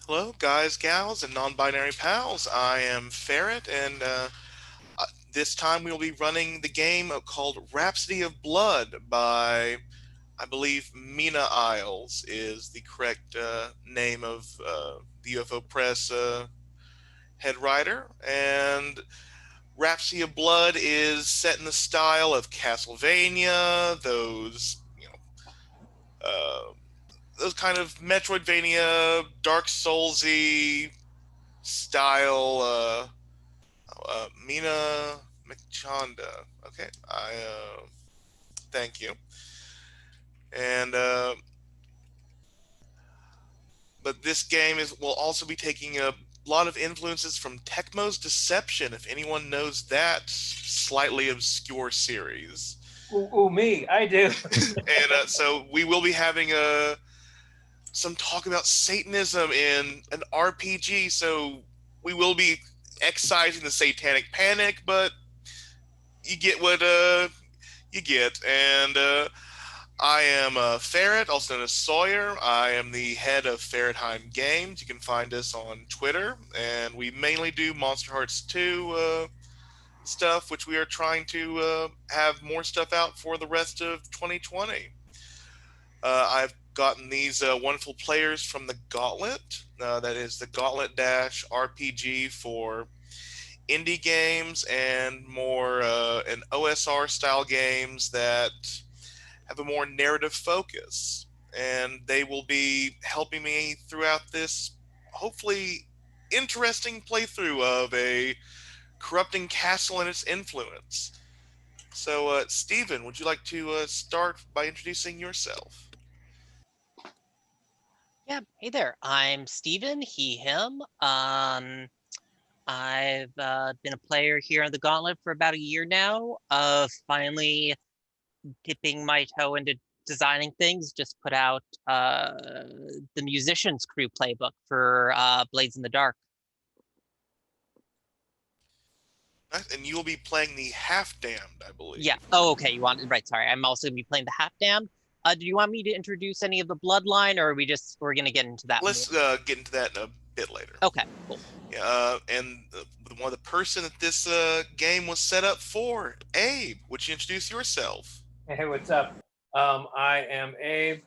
Hello, guys, gals, and non-binary pals. I am Ferret, and this time we will be running the game called Rhapsody of Blood by, I believe, Mina Isles is the correct name of the UFO Press head writer. And Rhapsody of Blood is set in the style of Castlevania, uh, those kind of Metroidvania, Dark Soulsy style. Mina McChanda. Okay, I thank you. And but this game is will also be taking a lot of influences from Tecmo's Deception, if anyone knows that slightly obscure series. Ooh, me, I do. And so we will be having some talk about Satanism in an RPG. So we will be excising the Satanic Panic, but you get what you get. And I am Ferret, also known as Sawyer. I am the head of Ferretheim Games. You can find us on Twitter, and we mainly do Monster Hearts 2 stuff, which we are trying to have more stuff out for the rest of 2020. I've gotten these wonderful players from the Gauntlet. That is the Gauntlet Dash RPG for indie games and more and OSR style games that have a more narrative focus. And they will be helping me throughout this hopefully interesting playthrough of a corrupting castle and its influence. So, Stephen, would you like to start by introducing yourself? Yeah, hey there. I'm Steven, he, him. I've been a player here on the Gauntlet for about a year now. Finally dipping my toe into designing things. Just put out the Musician's Crew playbook for Blades in the Dark. Nice. And you will be playing the Half Damned, I believe. Yeah. Oh, okay. You want right? Sorry, I'm also gonna be playing the Half Damned. Do you want me to introduce any of the Bloodline, or we're gonna get into that? Let's get into that in a bit later. Okay, cool. And one of the person that this game was set up for, Abe. Would you introduce yourself? Hey, what's up? I am Abe.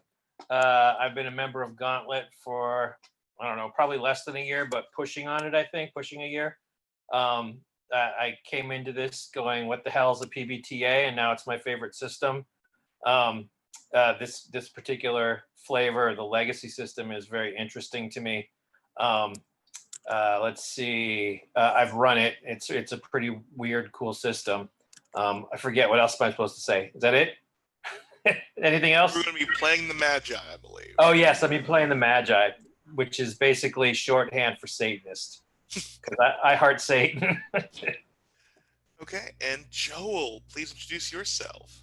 I've been a member of Gauntlet for, I don't know, probably less than a year, but pushing on it, I think, pushing a year. I came into this going, what the hell is a PBTA? And now it's my favorite system. This particular flavor, the legacy system, is very interesting to me. Let's see. I've run it. It's a pretty weird, cool system. I forget, what else am I supposed to say? Is that it? Anything else? We're going to be playing the Magi, I believe. Oh yes, I've been playing the Magi, which is basically shorthand for Satanist, because I heart Satan. Okay, and Joel, please introduce yourself.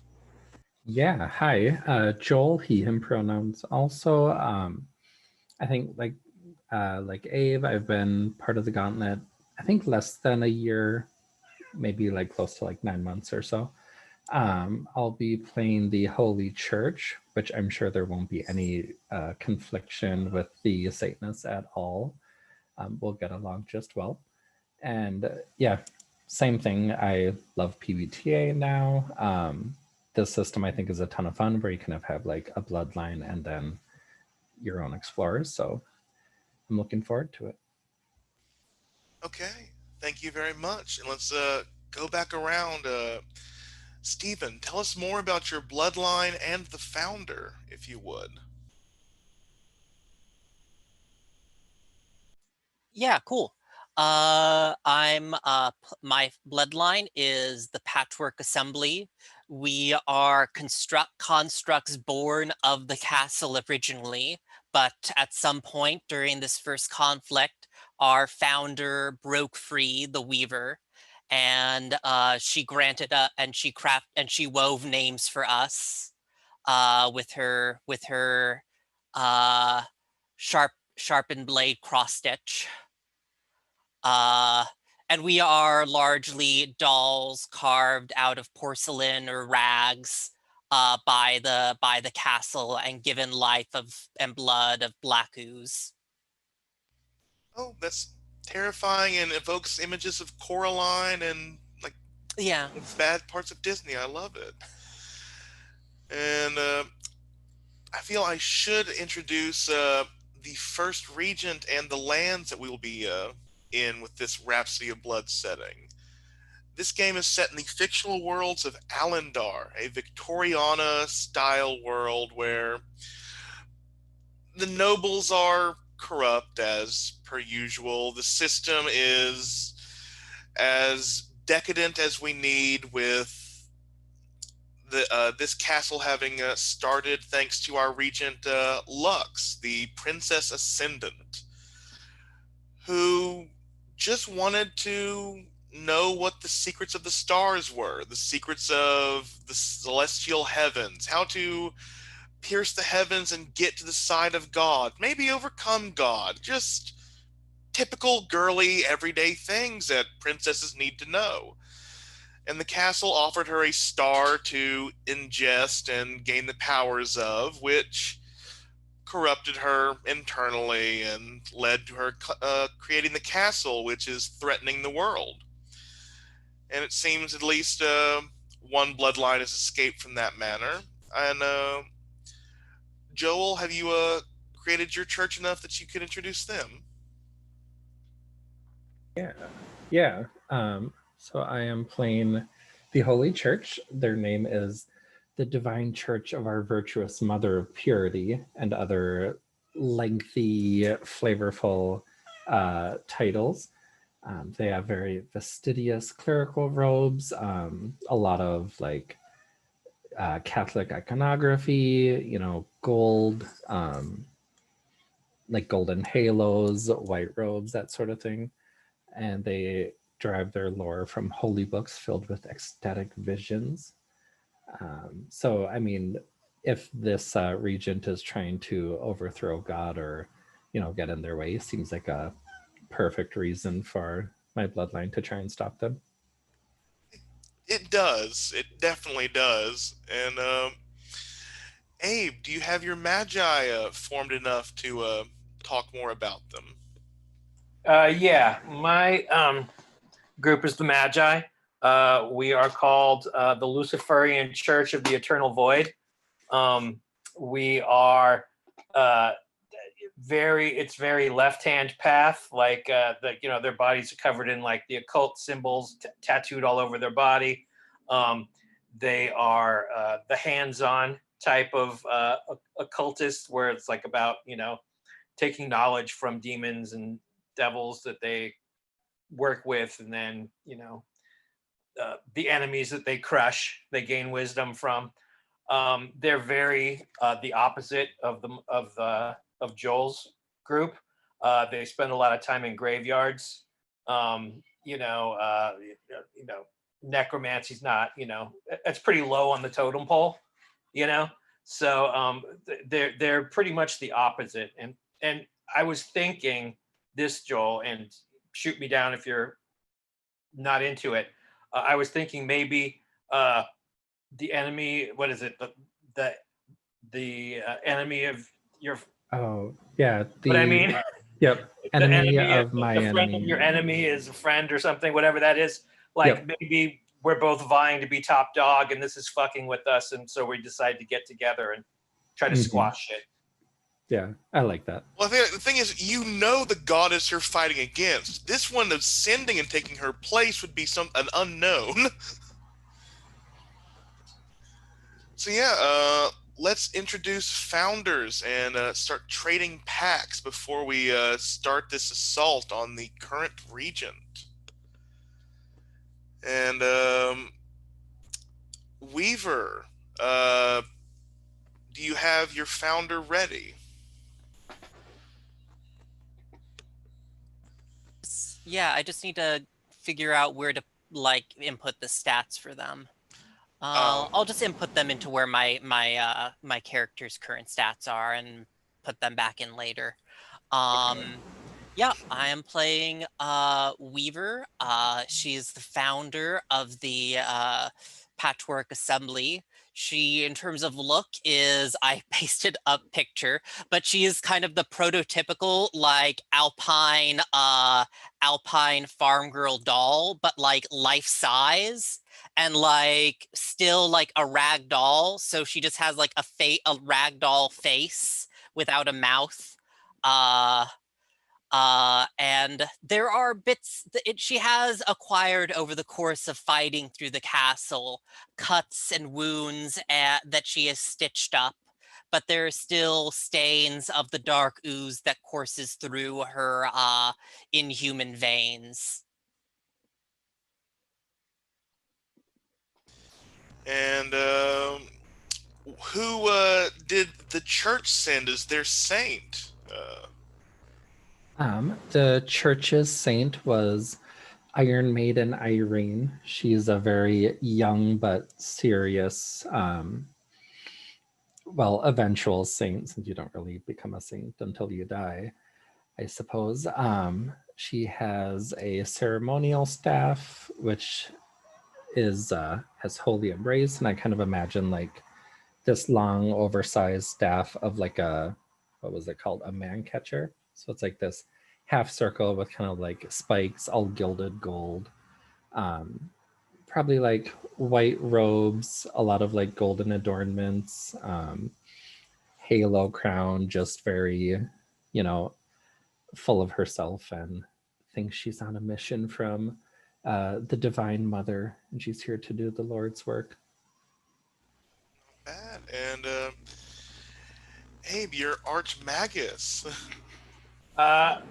Yeah, hi. Joel, he, him pronouns. Also, I think like Abe, I've been part of the Gauntlet, I think less than a year, maybe like close to like 9 months or so. I'll be playing the Holy Church, which I'm sure there won't be any confliction with the Satanists at all. We'll get along just well. And yeah, same thing. I love PBTA now. This system I think is a ton of fun, where you kind of have like a bloodline and then your own explorers. So I'm looking forward to it. Okay, thank you very much. And let's go back around. Stephen, tell us more about your bloodline and the founder, if you would. Yeah, cool. My bloodline is the Patchwork Assembly. We are constructs born of the castle originally, but at some point during this first conflict, our founder broke free, the Weaver, and she wove names for us with her sharpened blade cross stitch. And we are largely dolls carved out of porcelain or rags by the castle and given life and blood of black ooze. Oh, that's terrifying and evokes images of Coraline and like Yeah. bad parts of Disney. I love it. And I feel I should introduce the first regent and the lands that we will be in with this Rhapsody of Blood setting. This game is set in the fictional worlds of Alendar, a Victoriana style world where the nobles are corrupt as per usual. The system is as decadent as we need, with this castle having started thanks to our regent Lux, the Princess Ascendant, who just wanted to know what the secrets of the stars were, the secrets of the celestial heavens, how to pierce the heavens and get to the side of God, maybe overcome God. Just typical girly everyday things that princesses need to know. And the castle offered her a star to ingest and gain the powers of, which corrupted her internally and led to her creating the castle, which is threatening the world. And it seems at least one bloodline has escaped from that manner. And Joel, have you created your church enough that you could introduce them? Yeah, yeah. So I am playing the Holy Church. Their name is the Divine Church of Our Virtuous Mother of Purity, and other lengthy, flavorful titles. They have very fastidious clerical robes, a lot of like Catholic iconography, gold, like golden halos, white robes, that sort of thing. And they derive their lore from holy books filled with ecstatic visions. So, I mean, if this regent is trying to overthrow God or, get in their way, seems like a perfect reason for my bloodline to try and stop them. It does. It definitely does. And Abe, do you have your magi formed enough to talk more about them? Yeah, my group is the Magi. We are called the Luciferian Church of the Eternal Void. We are it's very left-hand path, like their bodies are covered in like the occult symbols tattooed all over their body. They are the hands-on type of occultist, where it's like about taking knowledge from demons and devils that they work with, and then the enemies that they crush, they gain wisdom from. They're very the opposite of Joel's group. They spend a lot of time in graveyards. Um, you know, uh, you know, necromancy's not. It's pretty low on the totem pole. You know, so they're pretty much the opposite. And I was thinking this, Joel, and shoot me down if you're not into it. I was thinking maybe the enemy. What is it? The enemy of your. Oh, yeah. What I mean, Yep. the Enemy enemy, of my the friend of enemy. your enemy is a friend or something. Whatever that is. Like Yep. maybe we're both vying to be top dog, and this is fucking with us, and so we decide to get together and try to squash it. Yeah, I like that. Well, the thing is, the goddess you're fighting against. This one ascending and taking her place would be an unknown. So yeah, let's introduce founders and start trading packs before we start this assault on the current regent. And Weaver, do you have your founder ready? Yeah, I just need to figure out where to input the stats for them. I'll just input them into where my character's current stats are and put them back in later. Yeah, I am playing Weaver. She's the founder of the Patchwork Assembly. She, in terms of look, is, I pasted a picture, but she is kind of the prototypical like alpine farm girl doll, but like life size and like still like a rag doll. So she just has like a rag doll face without a mouth. And there are bits that she has acquired over the course of fighting through the castle, cuts and wounds that she has stitched up, but there are still stains of the dark ooze that courses through her inhuman veins. And who did the church send as their saint? The church's saint was Iron Maiden Irene. She's a very young but serious, eventual saint, since you don't really become a saint until you die, I suppose. She has a ceremonial staff, which is has holy embrace, and I kind of imagine like this long, oversized staff of like what was it called? A man catcher. So it's like this half circle with kind of like spikes, all gilded gold. Um, Probably like white robes, a lot of like golden adornments, halo crown, just very, you know, full of herself and thinks she's on a mission from the Divine Mother, and she's here to do the Lord's work. Bad. And Abe, you're Archmagus. Uh,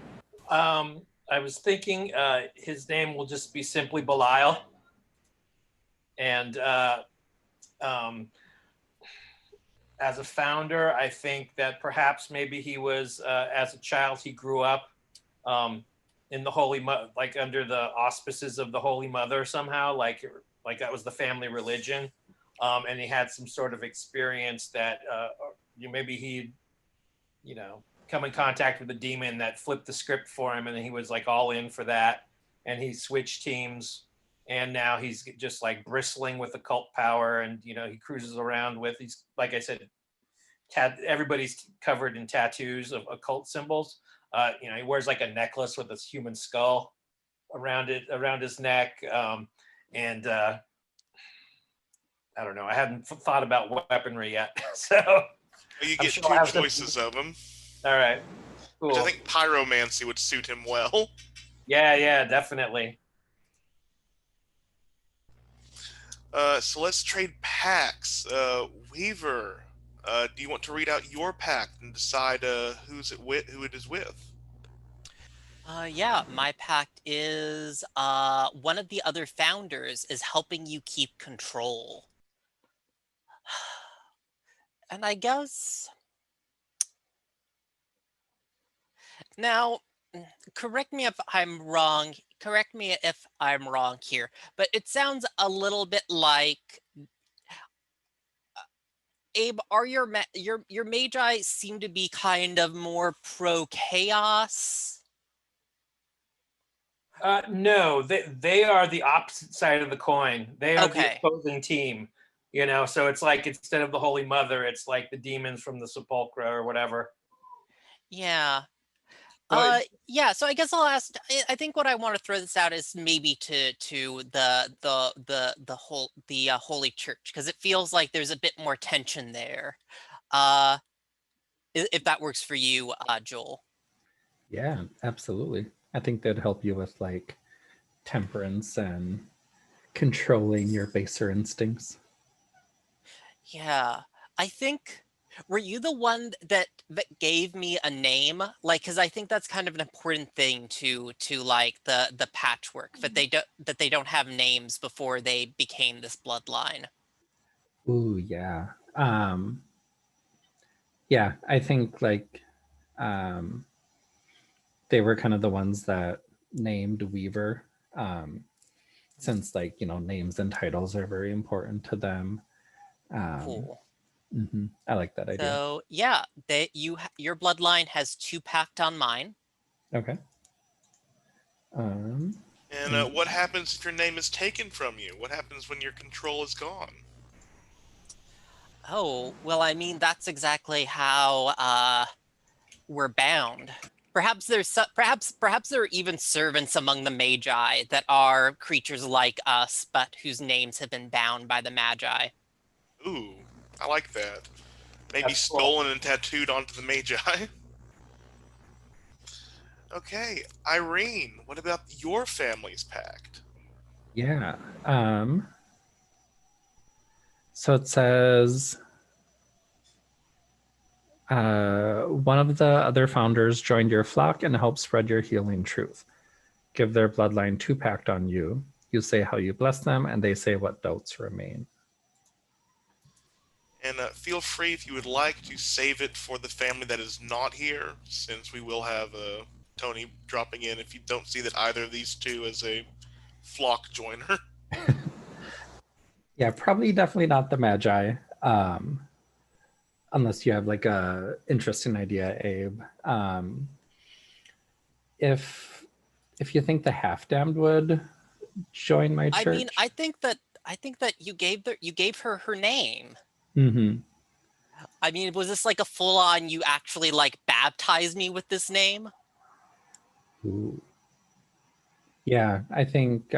I was thinking his name will just be simply Belial. And as a founder, I think that perhaps maybe he was, as a child, he grew up in the like under the auspices of the Holy Mother somehow, like that was the family religion. And he had some sort of experience that maybe he, come in contact with a demon that flipped the script for him, and then he was like all in for that, and he switched teams, and now he's just like bristling with occult power, and he cruises around with, he's like I said, everybody's covered in tattoos of occult symbols. He wears like a necklace with this human skull around his neck, and I don't know. I hadn't thought about weaponry yet, so You I'm get sure two I'll have choices of them, all right, which I cool. think pyromancy would suit him well. Yeah, definitely. So let's trade packs. Weaver, do you want to read out your pack and decide who it is with? Yeah, my pact is one of the other founders is helping you keep control. And I guess now, correct me if I'm wrong. Correct me if I'm wrong here, but it sounds a little bit like Abe. Are your magi seem to be kind of more pro chaos? No, they are the opposite side of the coin. They are the Okay, opposing team. So it's like instead of the Holy Mother, it's like the demons from the Sepulchre or whatever. yeah. So Yeah, so I guess I'll ask. I think what I want to throw this out is maybe to the Holy Church, because it feels like there's a bit more tension there. Uh, if that works for you, Joel. Yeah, absolutely. I think that'd help you with like temperance and controlling your baser instincts. Yeah, I think. Were you the one that gave me a name? Like, because I think that's kind of an important thing to like the patchwork, that they don't have names before they became this bloodline. Ooh, yeah. Yeah, I think like um, they were kind of the ones that named Weaver, um, since like names and titles are very important to them. Um, Cool. I like that idea. So yeah, your bloodline has two pact on mine. Okay. Um, And and what happens if your name is taken from you? What happens when your control is gone? Oh, well, I mean, that's exactly how we're bound. Perhaps perhaps there are even servants among the Magi that are creatures like us, but whose names have been bound by the Magi. Ooh, I like that. Maybe That's cool. stolen and tattooed onto the Magi. Okay, Irene, what about your family's pact? Yeah. So it says one of the other founders joined your flock and helped spread your healing truth. Give their bloodline 2 pact on you. You say how you bless them, and they say what doubts remain. And feel free if you would like to save it for the family that is not here, since we will have Tony dropping in if you don't see that either of these two as a flock joiner. Yeah, probably definitely not the Magi. Unless you have like a interesting idea, Abe. If you think the half damned would join my I mean, church. I think that you gave her her name. Mm-hmm. I mean, was this like a full on you actually like baptized me with this name? Ooh. Yeah, I think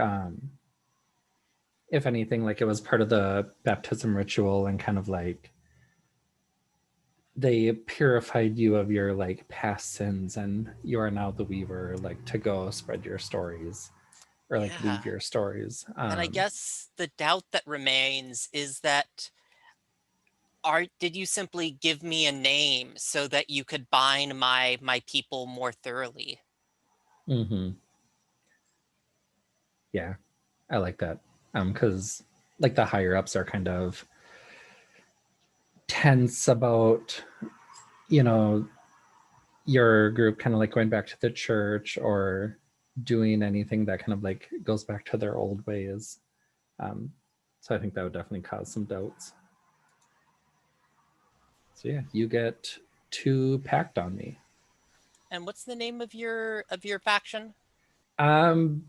if anything, like it was part of the baptism ritual and kind of like they purified you of your like past sins and you are now the weaver, like to go spread your stories or like Yeah. weave your stories. And I guess the doubt that remains is that did you simply give me a name so that you could bind my people more thoroughly? Mm-hmm. Yeah, I like that. Because like the higher ups are kind of tense about, you know, your group kind of like going back to the church or doing anything that kind of like goes back to their old ways. Um, so I think that would definitely cause some doubts. So yeah, you get 2 packed on me. And what's the name of your faction? Um,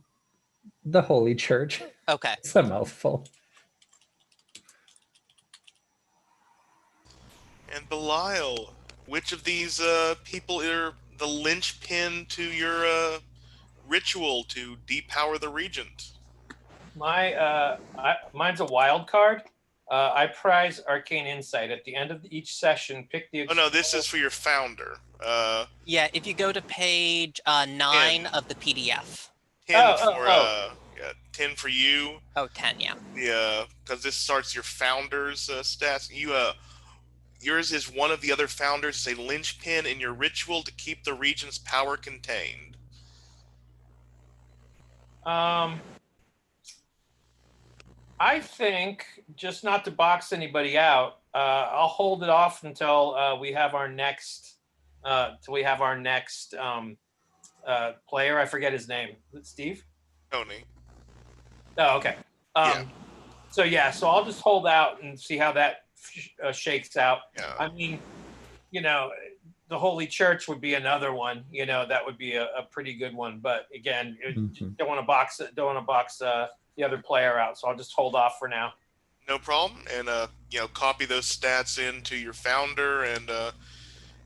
the Holy Church. Okay. It's a mouthful. And Belial, which of these people are the linchpin to your ritual to depower the regent? Mine's a wild card. I prize arcane insight at the end of each session. Pick the Oh no, this explorer. is for your founder. Yeah, if you go to page 9 10. of the PDF. 10 Oh, oh, for oh. yeah, 10 for you. Oh, 10, yeah. The because this starts your founder's stats. Yours is one of the other founders is a linchpin in your ritual to keep the regent's power contained. Um, I think just not to box anybody out. I'll hold it off until we have our next. Till we have our next player. I forget his name. Is it Steve? Tony. Oh, okay. Yeah. So yeah, so I'll just hold out and see how that shakes out. Yeah. I mean, you know, the Holy Church would be another one. You know, that would be a pretty good one. But again, Mm-hmm. don't want to box it. Don't want to box the other player out. So I'll just hold off for now. No problem. And copy those stats into your founder, and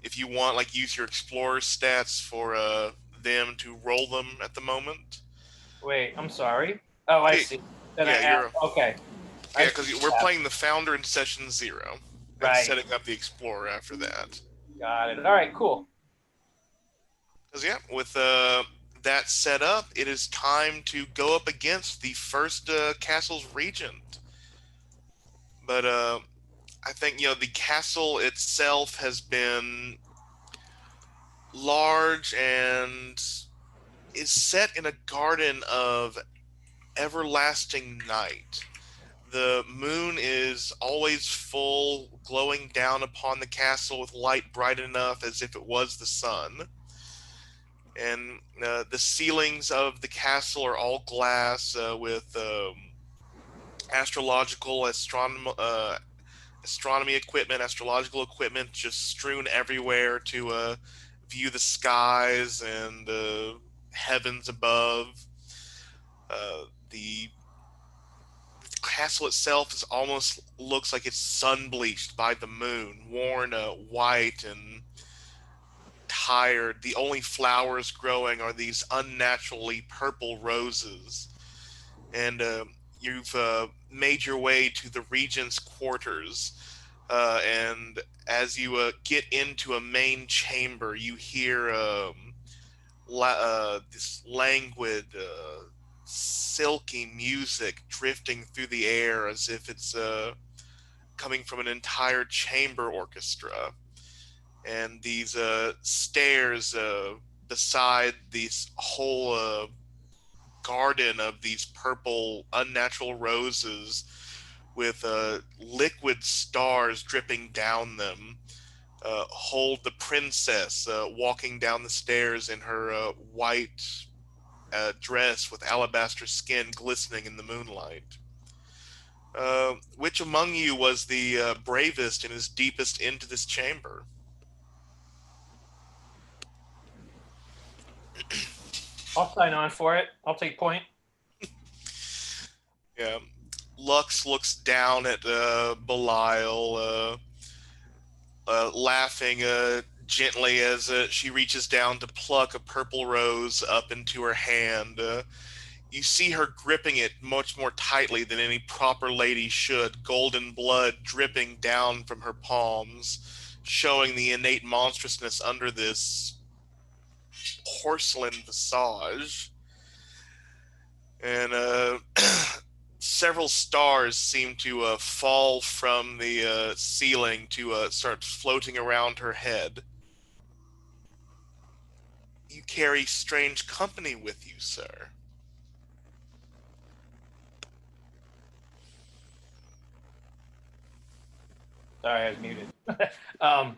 if you want, like, use your explorer stats for them to roll them at the moment. Wait, I'm sorry. Oh, I Yeah, see. Then I yeah, add. Okay. I because see we're that. playing the founder in session 0, and Right. setting up the explorer after that. Got it. All right. Cool. Because yeah, with that set up, it is time to go up against the first castle's regent. But I think the castle itself has been large and is set in a garden of everlasting night. The moon is always full, glowing down upon the castle with light bright enough as if it was the sun. And the ceilings of the castle are all glass with astrological astronomy equipment, astrological equipment just strewn everywhere to view the skies and the heavens above. The castle itself is almost looks like it's sun bleached by the moon, worn white and tired. The only flowers growing are these unnaturally purple roses. And you've made your way to the regent's quarters. And as you get into a main chamber, you hear this languid, silky music drifting through the air as if it's coming from an entire chamber orchestra. And these stairs beside this whole garden of these purple, unnatural roses with liquid stars dripping down them hold the princess walking down the stairs in her white dress with alabaster skin glistening in the moonlight. Which among you was the bravest and is deepest into this chamber? I'll sign on for it. I'll take point. Yeah. Lux looks down at Belial, laughing gently as she reaches down to pluck a purple rose up into her hand. You see her gripping it much more tightly than any proper lady should, golden blood dripping down from her palms, showing the innate monstrousness under this porcelain visage. And several stars seem to fall from the ceiling to start floating around her head. You carry strange company with you, sir. Sorry, I was muted. um,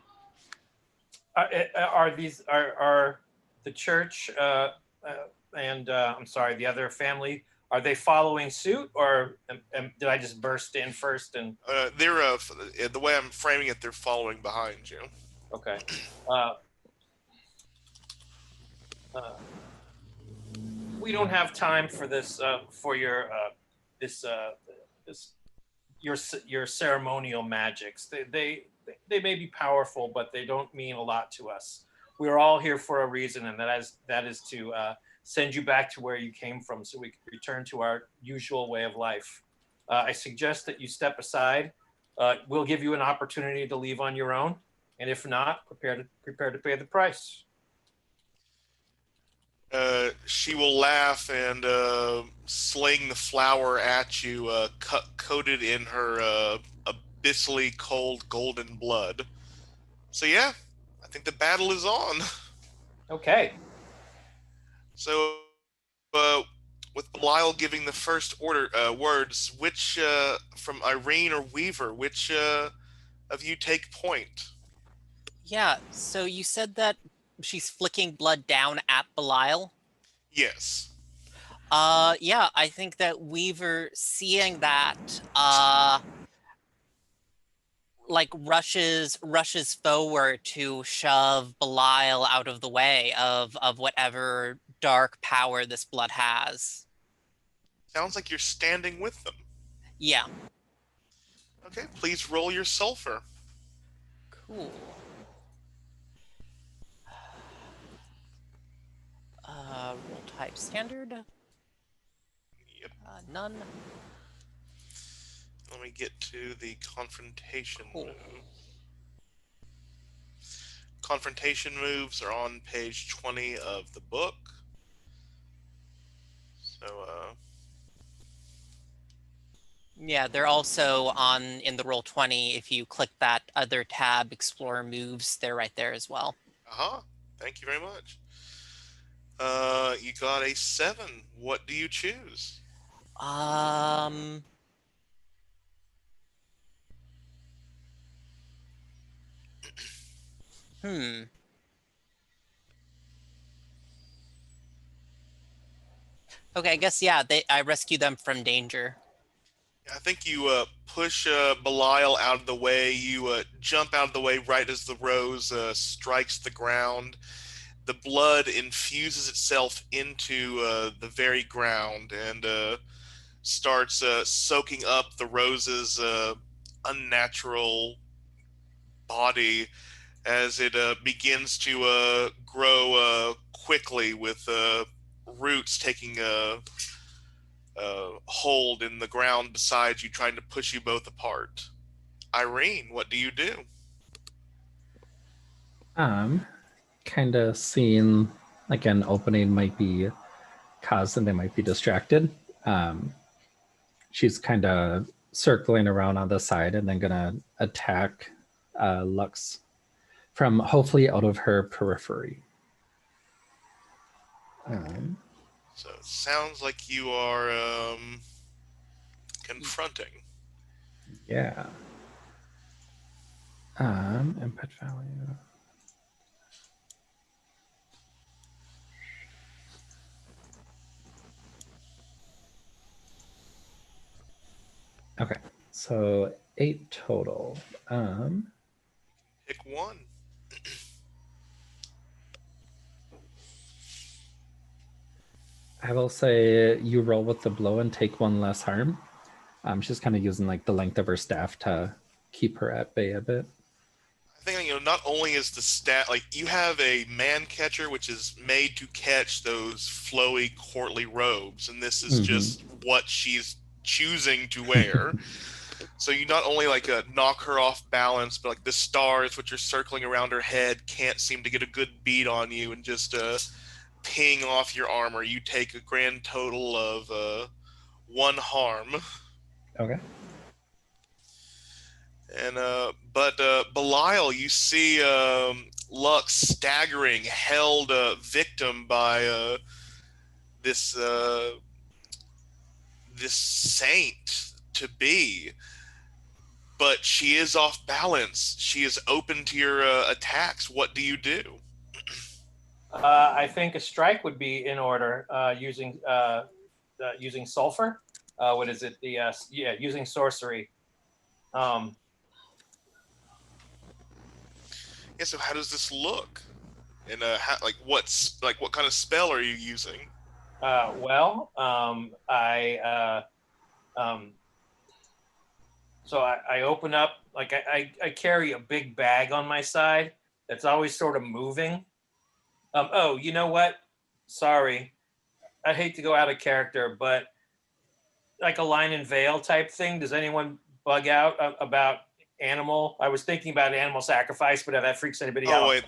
are the church and I'm sorry, the other family, are they following suit, or did I just burst in first? And They're the way I'm framing it, they're following behind you. okay. Uh, we don't have time for this. For your this this your ceremonial magics. They may be powerful, but they don't mean a lot to us. We're all here for a reason, and that is to send you back to where you came from, so we can return to our usual way of life. I suggest that you step aside. We'll give you an opportunity to leave on your own, and if not, prepare to pay the price. She will laugh and sling the flower at you, coated in her abyssally cold golden blood. So yeah, I think the battle is on. Okay. So, with Belial giving the first order words, which from Irene or Weaver, which of you take point? Yeah, so you said that she's flicking blood down at Belial. Yes. Yeah, I think that Weaver, seeing that, like rushes forward to shove Belial out of the way of whatever dark power this blood has. Sounds like you're standing with them. Yeah. Okay, please roll your sulfur. Cool. Roll type standard. Yep. None. Let me get to the confrontation Cool. move. Confrontation moves are on page 20 of the book. So, Yeah, they're also on in the Roll20. If you click that other tab, Explore Moves, they're right there as well. Thank you very much. You got a 7. What do you choose? Okay, I guess, yeah, I rescue them from danger. I think you push Belial out of the way. You jump out of the way right as the rose strikes the ground. The blood infuses itself into the very ground, and starts soaking up the rose's unnatural body as it begins to grow quickly with roots taking hold in the ground beside you, trying to push you both apart. Irene, what do you do? Kind of seeing like an opening might be caused and they might be distracted. She's kind of circling around on the side and then gonna attack Lux from hopefully out of her periphery. So it sounds like you are confronting. Yeah. Input value. Okay, so 8 total. Pick one. I will say you roll with the blow and take 1 less harm. She's kind of using like the length of her staff to keep her at bay a bit. I think not only is the stat like you have a man catcher which is made to catch those flowy courtly robes, and this is just what she's choosing to wear. So you not only like knock her off balance, but like the stars which are circling around her head can't seem to get a good beat on you, and just ping off your armor. You take a grand total of 1 harm. Okay. And but Belial, you see Lux staggering, held victim by this this saint to be, but she is off balance. She is open to your attacks. What do you do? I think a strike would be in order using sulfur. What is it? Using sorcery. Yeah. So how does this look? And what kind of spell are you using? So I open up, like I carry a big bag on my side that's always sort of moving. Oh, you know what? Sorry. I hate to go out of character, but like a line and veil type thing. Does anyone bug out about animal? I was thinking about animal sacrifice, but if that freaks anybody out. Oh wait,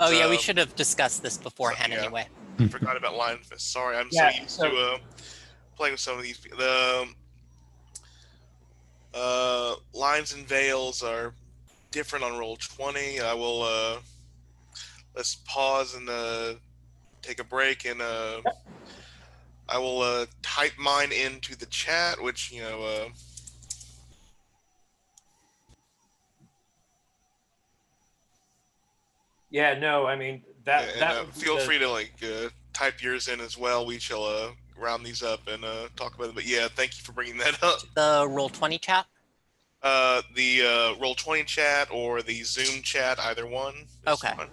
Oh yeah, we should have discussed this beforehand anyway. I forgot about Lion Fist. Sorry, I'm so used to playing with some of these. The lines and veils are different on roll 20. I will let's pause and take a break, and I will type mine into the chat, which Yeah, no, I mean that. Feel free to type yours in as well. We shall round these up and talk about it. But yeah, thank you for bringing that up. The Roll20 chat. The Roll20 chat or the Zoom chat, either one. Okay. Fine.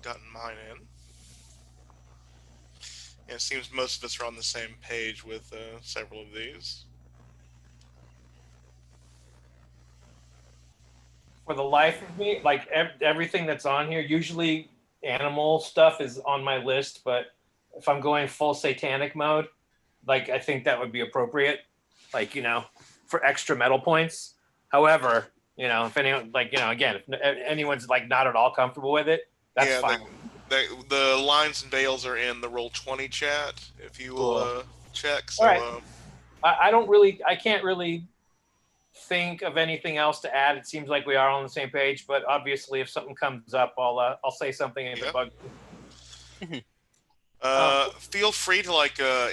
Gotten mine in. And it seems most of us are on the same page with several of these. For the life of me, like everything that's on here, usually animal stuff is on my list, but if I'm going full satanic mode, like I think that would be appropriate. Like, for extra metal points. However, if anyone again, if anyone's like not at all comfortable with it, that's fine. The lines and veils are in the Roll20 chat if you will check. So, all right. I can't really think of anything else to add. It seems like we are on the same page, but obviously if something comes up, I'll say something if it bugs me. Feel free to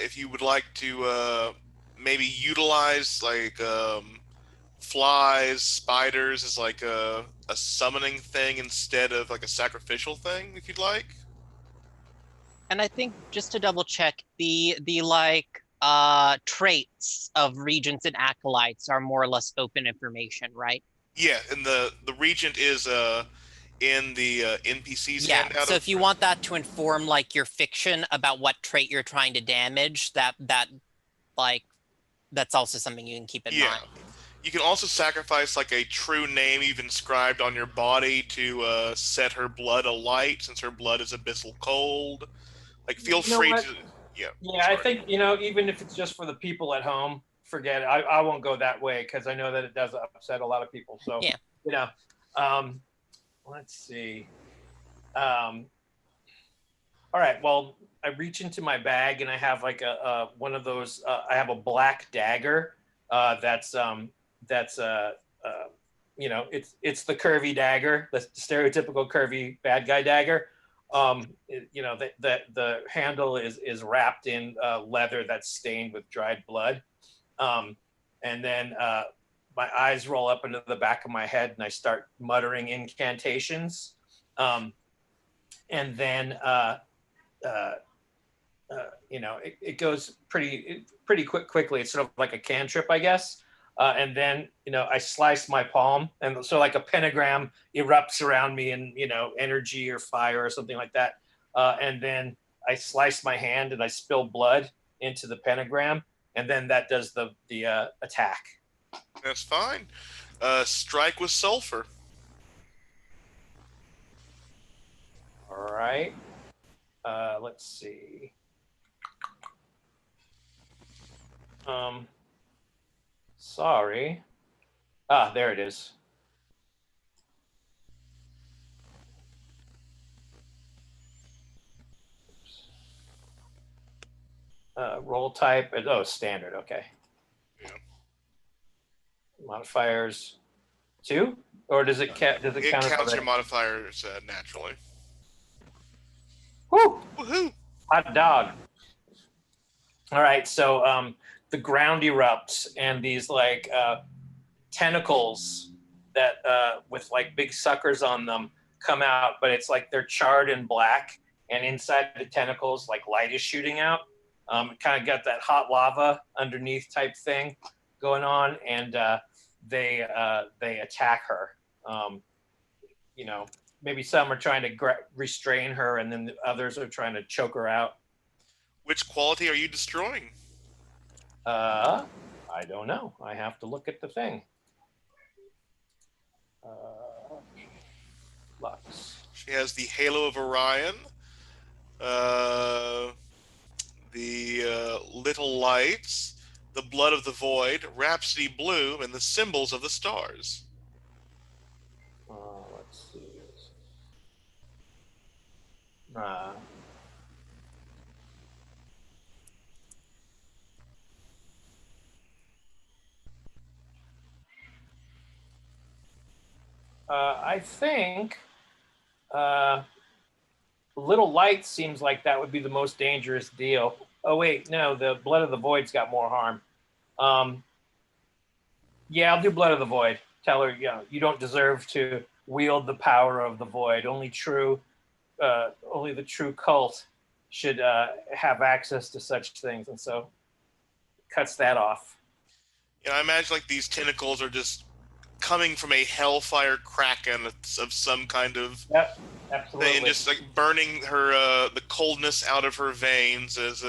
if you would like to maybe utilize flies, spiders as a summoning thing instead of a sacrificial thing, if you'd like. And I think just to double check, the traits of regents and acolytes are more or less open information, right? Yeah, and the regent is in the NPC's handout. So if you want that to inform your fiction about what trait you're trying to damage, that's also something you can keep in mind. You can also sacrifice a true name you've inscribed on your body to set her blood alight, since her blood is abyssal cold. Feel free to. I think even if it's just for the people at home, forget it. I won't go that way because I know that it does upset a lot of people. So let's see. All right. Well, I reach into my bag and I have one of those. I have a black dagger. It's the curvy dagger, the stereotypical curvy bad guy dagger. The handle is wrapped in leather that's stained with dried blood. And then my eyes roll up into the back of my head and I start muttering incantations. And then it goes pretty quickly. It's sort of like a cantrip, I guess. And then, I slice my palm, and so a pentagram erupts around me in, energy or fire or something like that. And then I slice my hand and I spill blood into the pentagram, and then that does the attack. That's fine. Strike with sulfur. All right. Let's see. Sorry. There it is. Roll type. Standard. Okay. Yeah. Modifiers 2, or does it count? It counts your modifiers naturally. Woo! Woohoo! Hot dog. All right. So the ground erupts, and these tentacles that with big suckers on them come out, but it's they're charred and black, and inside the tentacles light is shooting out. Kind of got that hot lava underneath type thing going on, and they attack her. Maybe some are trying to restrain her, and then the others are trying to choke her out. Which quality are you destroying? I don't know. I have to look at the thing. Lux. She has the Halo of Orion, the Little Lights, the Blood of the Void, Rhapsody Bloom, and the Symbols of the Stars. Let's see. I think Little Light seems like that would be the most dangerous deal. Oh wait, no, the Blood of the Void's got more harm. Yeah, I'll do Blood of the Void. Tell her, you don't deserve to wield the power of the Void. Only the true cult should have access to such things, and so cuts that off. Yeah, I imagine these tentacles are just coming from a hellfire kraken of some kind of absolutely, and just burning her the coldness out of her veins as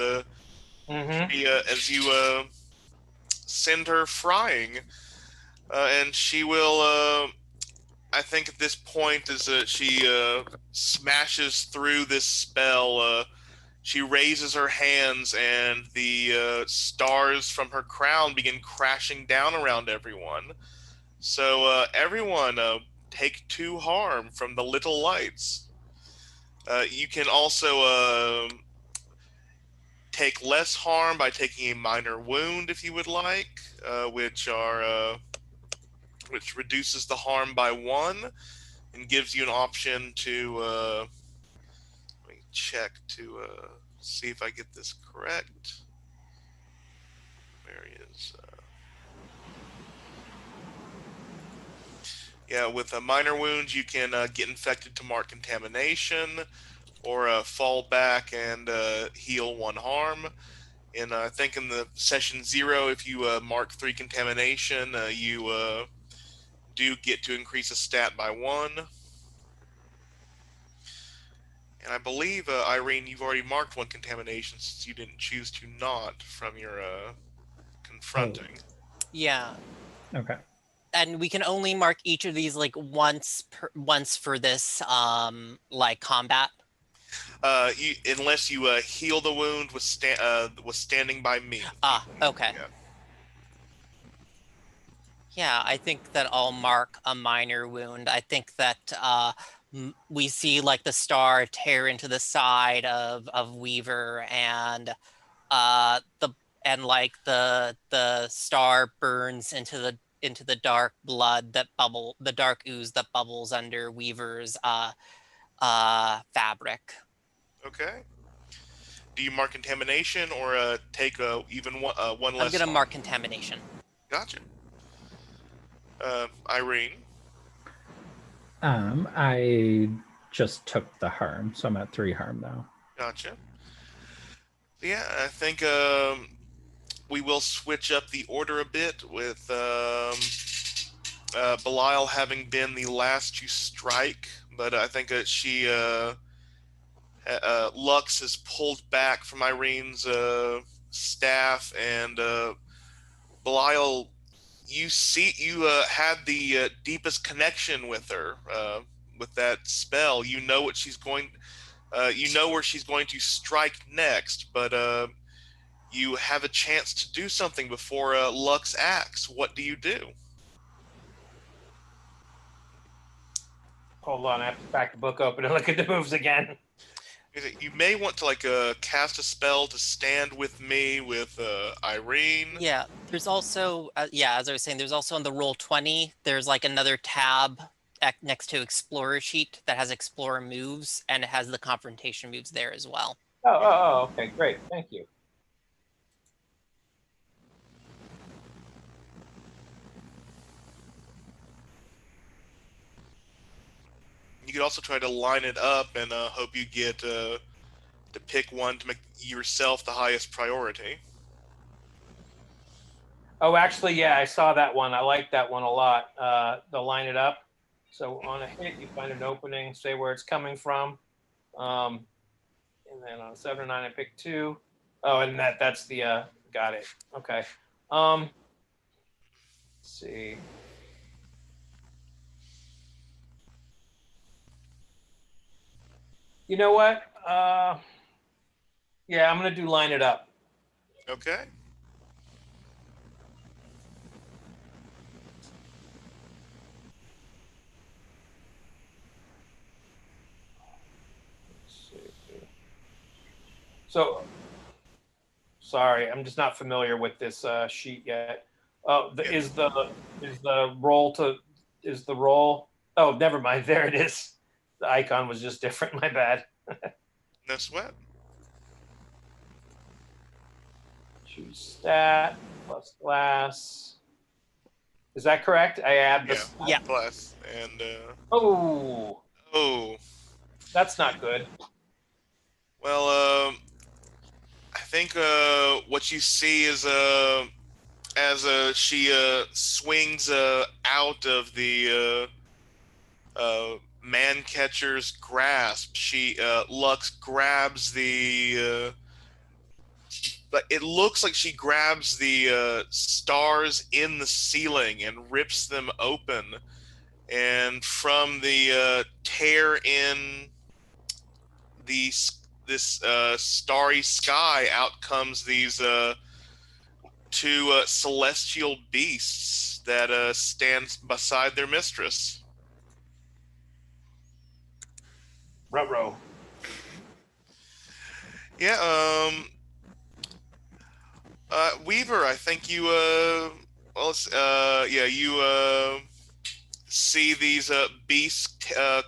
you send her frying, and she will. I think at this point, as she smashes through this spell, She raises her hands, and the stars from her crown begin crashing down around everyone. So everyone, take 2 harm from the little lights. You can also take less harm by taking a minor wound if you would like, which reduces the harm by 1 and gives you an option to let me check to see if I get this correct. Where is yeah, with a minor wound, you can get infected to mark contamination, or fall back and heal 1 harm. And I think in the session 0, if you mark 3 contamination, you do get to increase a stat by 1. And I believe, Irene, you've already marked 1 contamination since you didn't choose to not from your confronting. Yeah. Okay. And we can only mark each of these like once for this like combat. Unless you heal the wound with standing by me. Okay. Yeah. Yeah, I think that I'll mark a minor wound. I think that we see like the star tear into the side of Weaver, and the star burns into the dark blood the dark ooze that bubbles under Weaver's fabric. Okay. Do you mark contamination, or take even one less? I'm gonna mark contamination. Gotcha. Irene. I just took the harm, so I'm at 3 harm now. Gotcha. Yeah, I think we will switch up the order a bit, with Belial having been the last to strike, but I think that Lux is pulled back from Irene's staff, and Belial, you had the deepest connection with her with that spell. You know what she's going. You know where she's going to strike next, but you have a chance to do something before Lux acts. What do you do? Hold on, I have to back the book open and look at the moves again. You may want to cast a spell to stand with me with Irene. Yeah, there's also as I was saying, there's also on the Roll20, there's like another tab next to Explorer sheet that has Explorer moves, and it has the confrontation moves there as well. Oh, okay, great, thank you. You could also try to line it up and hope you get to pick one to make yourself the highest priority. Oh, actually, yeah, I saw that one. I like that one a lot. The line it up. So on a hit, you find an opening, say where it's coming from. And then on 7 or 9, I pick 2. Oh, and that's the, got it. Okay. Let's see. You know what? Yeah, I'm going to do line it up. Okay. So, sorry, I'm just not familiar with this sheet yet. Is the roll? Oh, never mind. There it is. The icon was just different. My bad. No sweat. Choose stat plus class. Is that correct? I add the Yeah. Class and oh, that's not good. well, I think what you see is as she swings out of the man catcher's grasp, Lux grabs the but it looks like she grabs the stars in the ceiling and rips them open, and from the tear in the this starry sky, out comes these two celestial beasts that stand beside their mistress. Ruh-roh. Yeah, Weaver, I think you, you see these beasts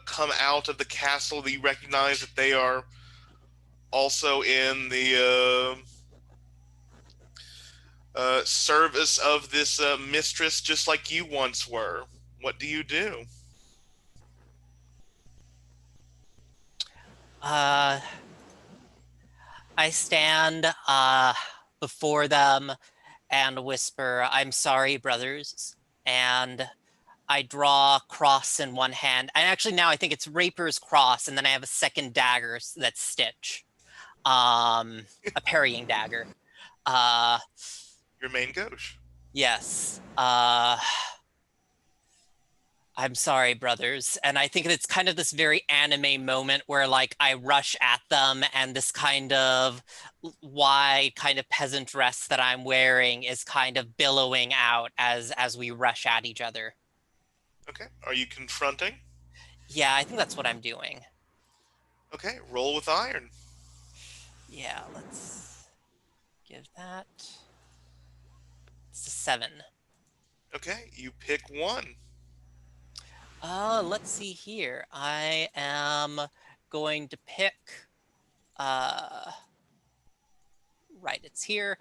come out of the castle. You recognize that they are also in the service of this mistress, just like you once were. What do you do? Uh, I stand before them and whisper, "I'm sorry, brothers." And I draw cross in one hand. And actually now I think it's Raper's cross, and then I have a second dagger that's Stitch. A parrying dagger. Your main gauche. Yes. I'm sorry, brothers. And I think it's kind of this very anime moment where like I rush at them, and this kind of wide kind of peasant dress that I'm wearing is kind of billowing out as we rush at each other. Okay. Are you confronting? Yeah, I think that's what I'm doing. Okay. Roll with iron. Yeah, let's give that. It's a 7. Okay. You pick one. Let's see here. I am going to pick right, it's here.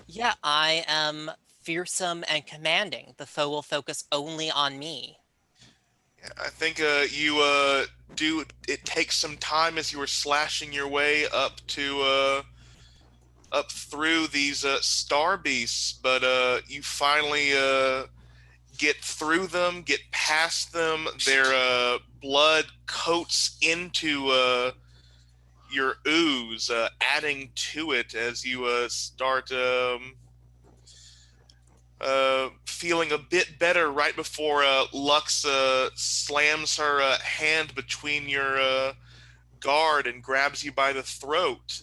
Yeah, I am fearsome and commanding. The foe will focus only on me. Yeah, I think you do. It takes some time as you were slashing your way up through these star beasts, but you finally get through them, get past them. Their blood coats into your ooze, adding to it as you start feeling a bit better right before Lux slams her hand between your guard and grabs you by the throat,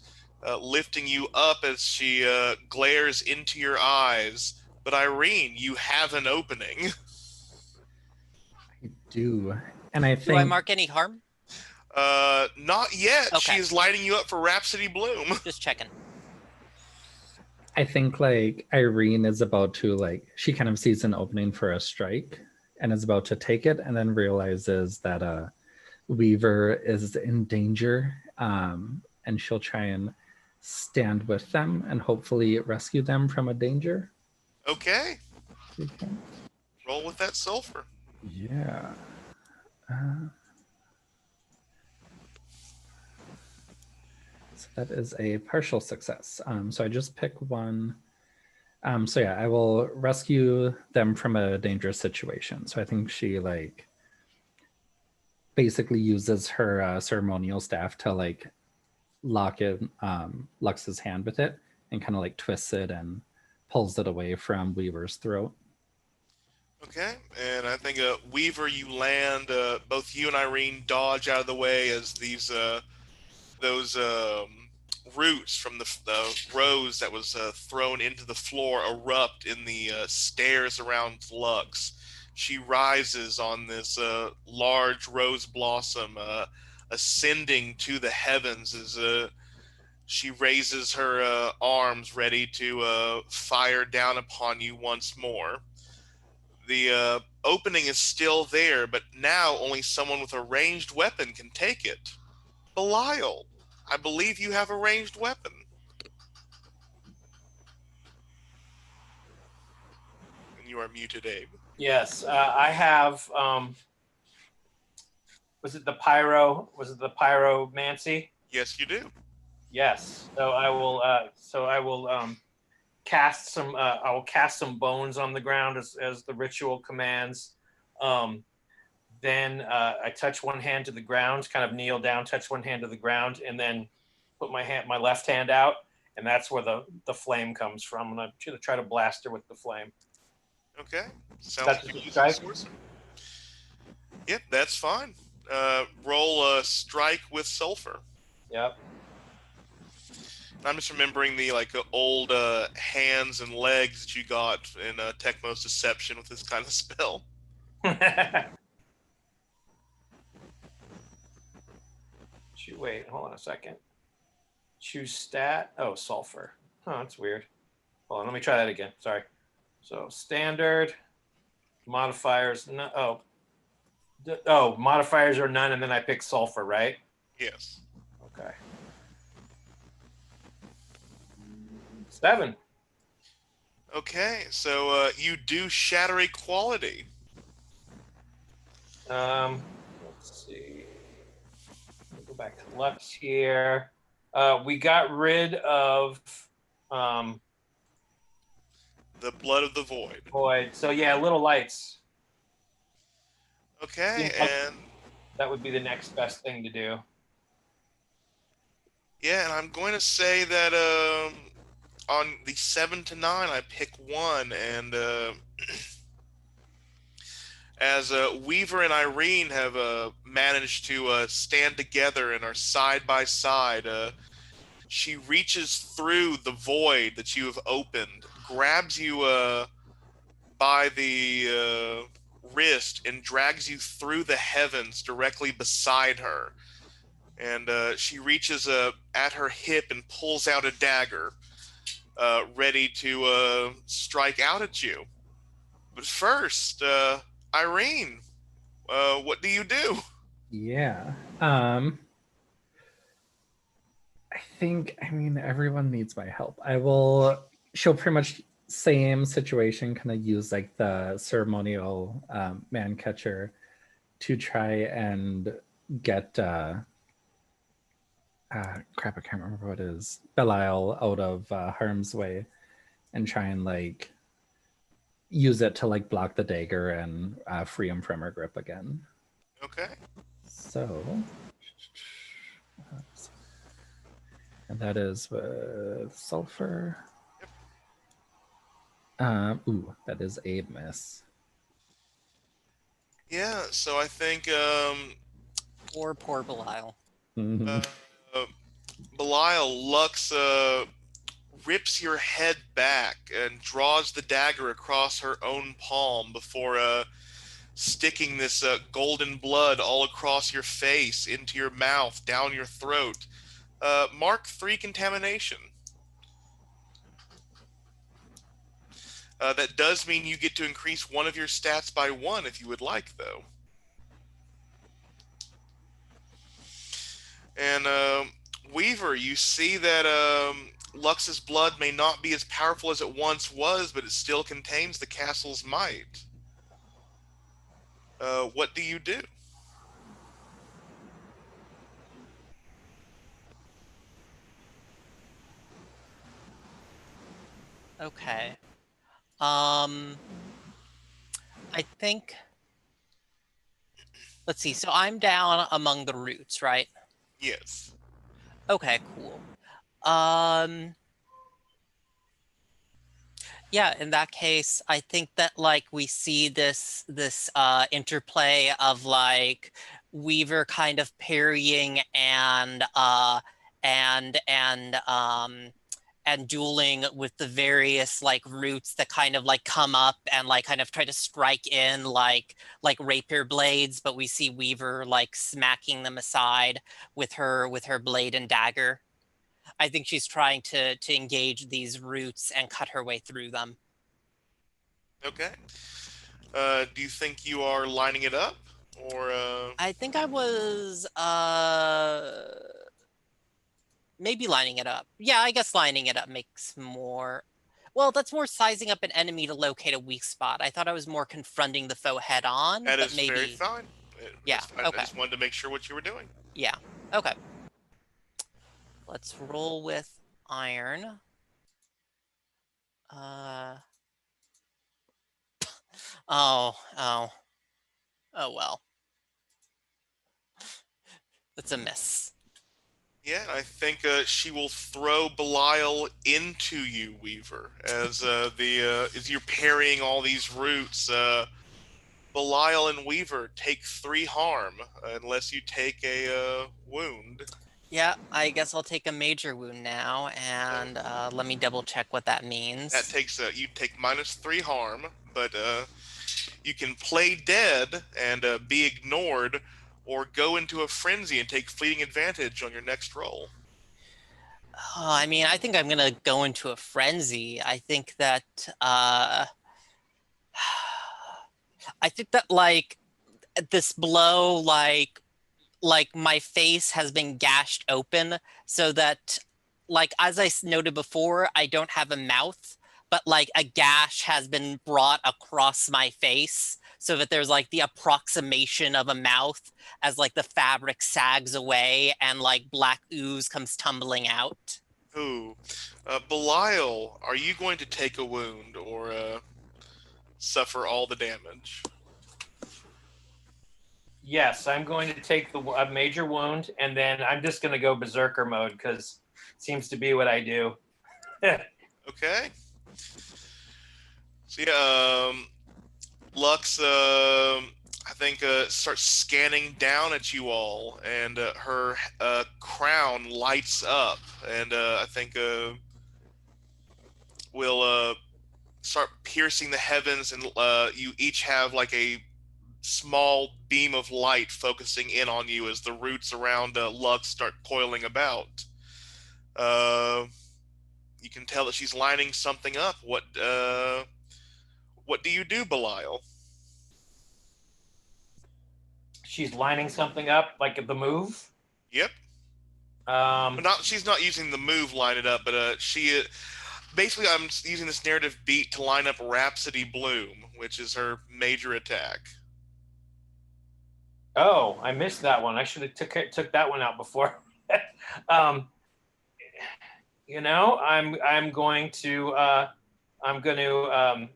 lifting you up as she glares into your eyes. But Irene, you have an opening. I do. And I Do I think mark any harm? Not yet. Okay. She's lighting you up for Rhapsody Bloom. Just checking. I think like Irene is about to like she kind of sees an opening for a strike and is about to take it, and then realizes that Weaver is in danger, and she'll try and stand with them and hopefully rescue them from a danger. Okay. Okay. Roll with that sulfur. Yeah. So that is a partial success. So I just pick one. So yeah, I will rescue them from a dangerous situation. So I think she like basically uses her ceremonial staff to like lock in Lux's hand with it, and kind of like twists it and pulls it away from Weaver's throat. Okay, and I think Weaver, you land. Both you and Irene dodge out of the way as these those roots from the rose that was thrown into the floor erupt in the stairs around Lux. She rises on this large rose blossom, ascending to the heavens as she raises her arms, ready to fire down upon you once more. The opening is still there, but now only someone with a ranged weapon can take it. Belial, I believe you have a ranged weapon. And you are muted, Abe. Yes, I have. Was it the pyro? Was it the pyromancy? Yes, you do. Yes. So I will. Cast some. I will cast some bones on the ground as the ritual commands. Then I touch one hand to the ground, kind of kneel down, touch one hand to the ground, and then put my left hand out, and that's where the flame comes from. And I'm going to try to blast her with the flame. Okay. Sounds That's like the you're using strike? sorcery. Yep, that's fine. Roll a strike with sulfur. Yep. I'm just remembering the old hands and legs that you got in Tecmo's Deception with this kind of spell. Wait, hold on a second. Choose stat. Oh, sulfur. Oh, that's weird. Hold on, let me try that again. Sorry. So standard modifiers. No, modifiers are none, and then I pick sulfur, right? Yes. Okay. 7. Okay, so you do shatter a quality. Let's see. Go back to Lux here. We got rid of The blood of the void. void. So yeah, little lights. Okay, Seems like and that would be the next best thing to do. yeah, and I'm going to say that on the 7 to 9, I pick one, and as Weaver and Irene have managed to stand together and are side by side, she reaches through the void that you have opened, grabs you by the wrist, and drags you through the heavens directly beside her. And she reaches at her hip and pulls out a dagger, ready to strike out at you. But first, Irene, what do you do? Yeah. I mean, everyone needs my help. She'll pretty much same situation, kind of use like the ceremonial man catcher to try and get crap, I can't remember what it is, Belial out of harm's way, and try and like use it to like block the dagger and free him from her grip again. Okay. So, and that is with sulfur. Ooh, that is a miss. Yeah, so I think Poor Belial. Mhm. Belial Lux rips your head back and draws the dagger across her own palm before sticking this golden blood all across your face, into your mouth, down your throat. Mark 3 contamination. That does mean you get to increase one of your stats by 1 if you would like, though. And Weaver, you see that Lux's blood may not be as powerful as it once was, but it still contains the castle's might. What do you do? Okay. I think, let's see. So I'm down among the roots, right? Yes. Okay, cool. Yeah, in that case, I think that like we see this interplay of like Weaver kind of parrying and and dueling with the various like roots that kind of like come up and like kind of try to strike in like rapier blades, but we see Weaver like smacking them aside with her blade and dagger. I think she's trying to engage these roots and cut her way through them. Okay. Do you think you are lining it up, or? I think I was maybe lining it up. Yeah, I guess lining it up makes more. Well, that's more sizing up an enemy to locate a weak spot. I thought I was more confronting the foe head on, That but is very maybe. fine. Yeah. That's fine. I Okay. just wanted to make sure what you were doing. Yeah. Okay. Let's roll with iron. Uh. Oh. Oh. Oh well. That's a miss. Yeah, I think she will throw Belial into you, Weaver, as as you're parrying all these roots. Belial and Weaver take 3 harm unless you take a wound. Yeah, I guess I'll take a major wound now, and let me double check what that That means. takes you take -3 harm, but you can play dead and be ignored, or go into a frenzy and take fleeting advantage on your next roll. Oh, I mean, I think I'm gonna go into a frenzy. I think that I think that like this blow, like my face has been gashed open so that, like, as I noted before, I don't have a mouth, but like a gash has been brought across my face so that there's like the approximation of a mouth as like the fabric sags away and like black ooze comes tumbling out. Ooh. Belial, are you going to take a wound or suffer all the damage? Yes, I'm going to take a major wound, and then I'm just going to go berserker mode because it seems to be what I do. Okay. So yeah, Lux, I think, starts scanning down at you all, and her crown lights up, and I think will start piercing the heavens, and you each have like a small beam of light focusing in on you as the roots around Lux start coiling about. Uh, you can tell that she's lining something up. What do you do, Belial? She's lining something up, like the move. Yep. Um, Not she's not using the move line it up, but she basically I'm using this narrative beat to line up Rhapsody Bloom, which is her major attack. oh, I missed that one. I should have took that one out before. um, I'm going to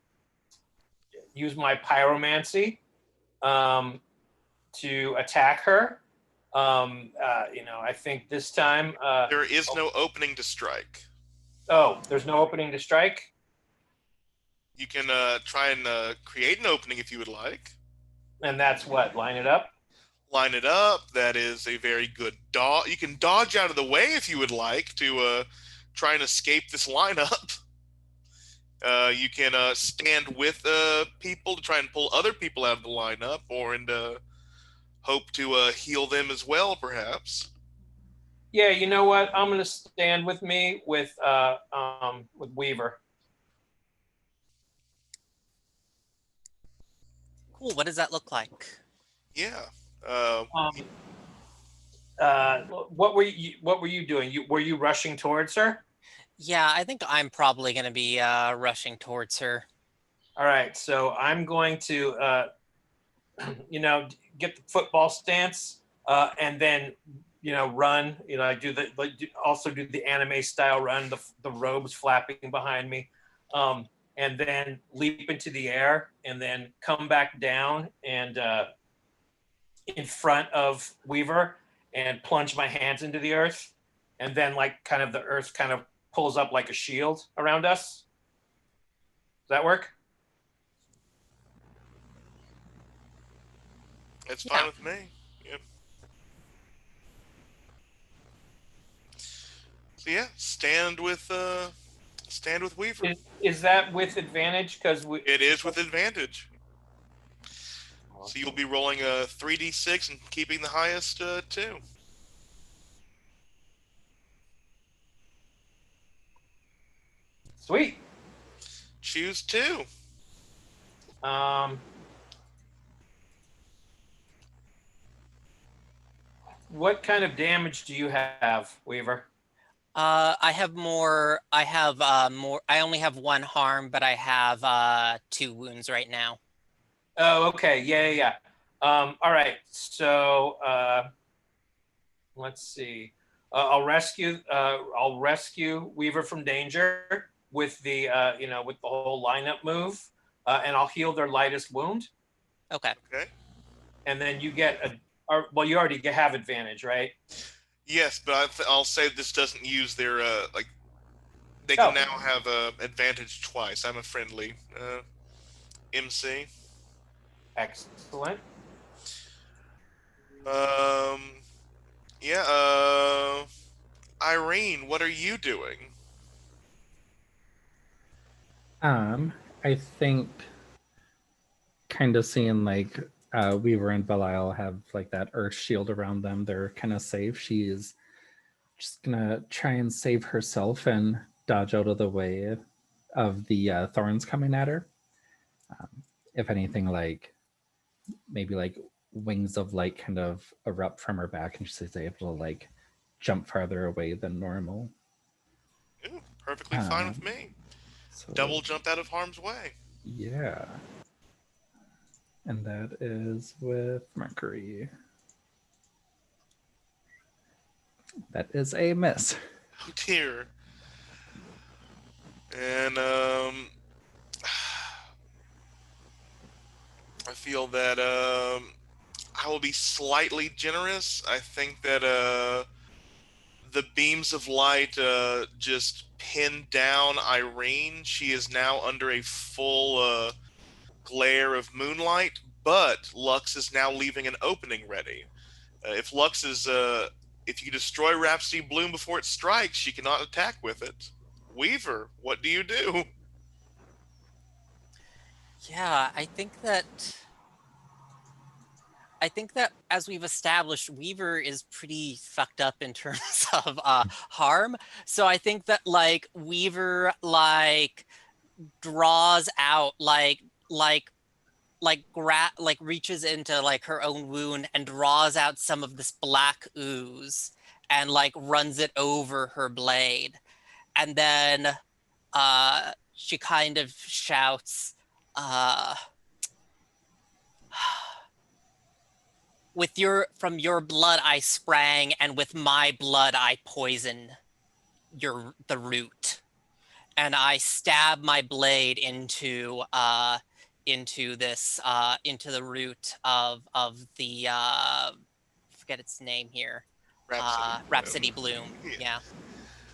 use my pyromancy to attack her. I think this time. There is no opening to strike. Oh, there's no opening to strike. You can try and create an opening if you would like. And that's what, line it up? Line it up. That is a very good dodge. You can dodge out of the way if you would like to try and escape this lineup. You can stand with people to try and pull other people out of the lineup, or and hope to heal them as well, perhaps. Yeah, you know what? I'm going to stand with me with Weaver. Cool. What does that look like? Yeah. What were you doing? Were you rushing towards her? Yeah, I think I'm probably going to be rushing towards her. All right, so I'm going to, get the football stance, and then, run. I also do the anime style run, the robes flapping behind me, and then leap into the air, and then come back down and in front of Weaver, and plunge my hands into the earth, and then like kind of the earth kind of pulls up like a shield around us. Does that work? It's fine with me. Yep. So yeah, stand with Weaver. Is that with advantage? Because It is with advantage. So you'll be rolling a 3d6 and keeping the highest 2. Sweet. Choose 2. What kind of damage do you have, Weaver? I have more. I have more. I only have 1 harm, but I have 2 wounds right now. Oh, okay. Yeah. All right. So let's see. I'll rescue Weaver from danger with the with the whole lineup move, and I'll heal their lightest wound. Okay. Okay. And then you get you already have advantage, right? Yes, but I'll say this doesn't use their they can now have advantage twice. I'm a friendly MC. Excellent. Um, yeah, Irene, what are you doing? Um, I think kind of seeing like Weaver and Belial have like that earth shield around them. They're kind of safe. She is just gonna try and save herself and dodge out of the way of the thorns coming at her. If anything, like maybe like wings of light kind of erupt from her back, and she's able to like jump farther away than normal. Ooh, perfectly fine with Um, me. so Double jump out of harm's way. yeah, and that is with Mercury. That is a miss. Oh dear. And I feel that I will be slightly generous. I think that the beams of light just pin down Irene. She is now under a full glare of moonlight, but Lux is now leaving an opening ready. If you destroy Rhapsody Bloom before it strikes, she cannot attack with it. Weaver, what do you do? Yeah, I think that as we've established, Weaver is pretty fucked up in terms of harm. So I think that like Weaver like draws out like reaches into like her own wound and draws out some of this black ooze and like runs it over her blade. And then she kind of shouts, uh from your blood I sprang, and with my blood I poison the root. And I stab my blade into the root of the forget its name here. Rhapsody Rhapsody Bloom. Bloom. Yeah. Yeah.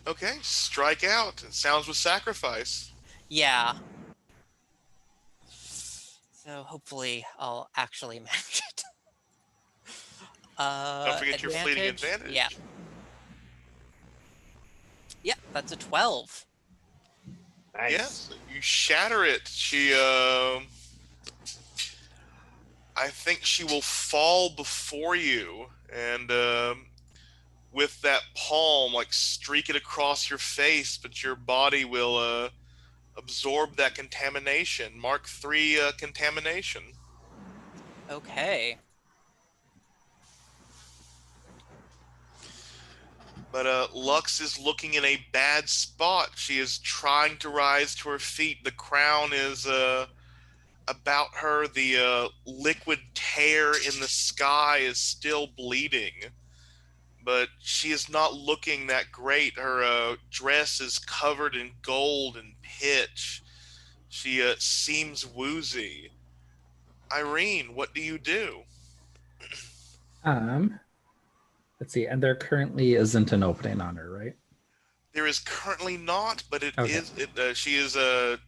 Okay, strike out. It sounds with sacrifice. Yeah. So hopefully I'll actually manage it. Don't forget your fleeting Advantage. advantage. Yeah. Yeah, that's a 12. Nice. Yes, you shatter it. I think she will fall before you, and with that palm, like streak it across your face, but your body will absorb that contamination. Mark 3 contamination. Okay. But Lux is looking in a bad spot. She is trying to rise to her feet. The crown is about her. The liquid tear in the sky is still bleeding. But she is not looking that great. Her dress is covered in gold and pitch. She seems woozy. Irene, what do you do? Um, let's see, and there currently isn't an opening on her, right? There is currently not, but it Okay. is. She is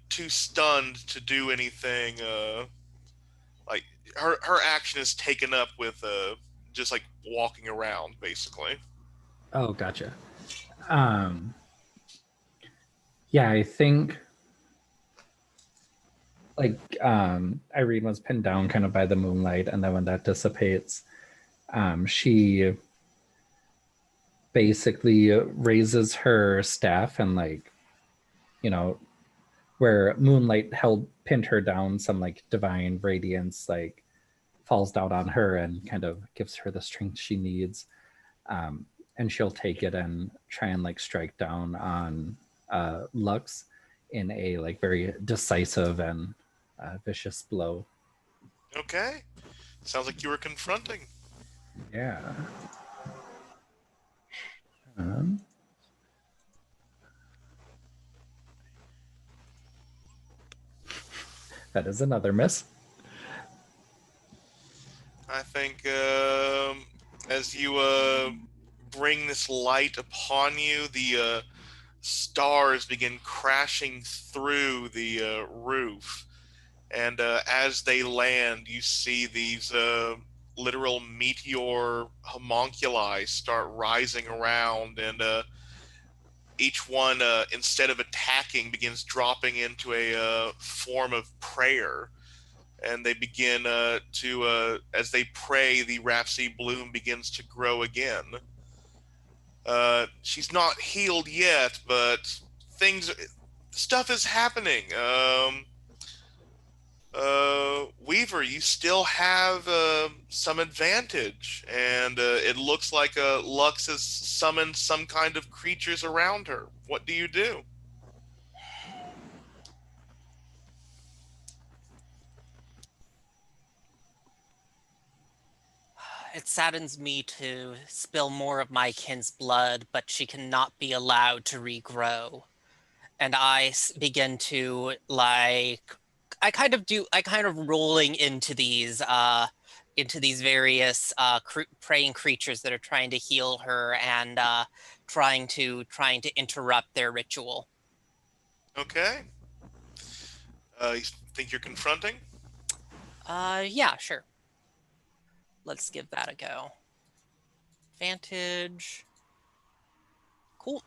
too stunned to do anything. Like her action is taken up with just like walking around, basically. Oh, gotcha. Um, yeah, I think like Irene was pinned down kind of by the moonlight, and then when that dissipates, she basically raises her staff and like you know where moonlight held pinned her down, some like divine radiance like falls down on her and kind of gives her the strength she needs. And she'll take it and try and like strike down on Lux in a like very decisive and vicious blow. Okay, sounds like you were confronting. Yeah. Um, that is another miss. I think as you bring this light upon you, the stars begin crashing through the roof. And as they land, you see these literal meteor homunculi start rising around, and each one, instead of attacking, begins dropping into a form of prayer. And they begin as they pray, the Rhapsody bloom begins to grow again. She's not healed yet, but stuff is happening. Weaver, you still have some advantage, and it looks like Lux has summoned some kind of creatures around her. What do you do? It saddens me to spill more of my kin's blood, but she cannot be allowed to regrow. And I begin to I kind of rolling into these various praying creatures that are trying to heal her and trying to interrupt their ritual. Okay. You think you're confronting? Yeah, sure. Let's give that a go. Advantage. Cool.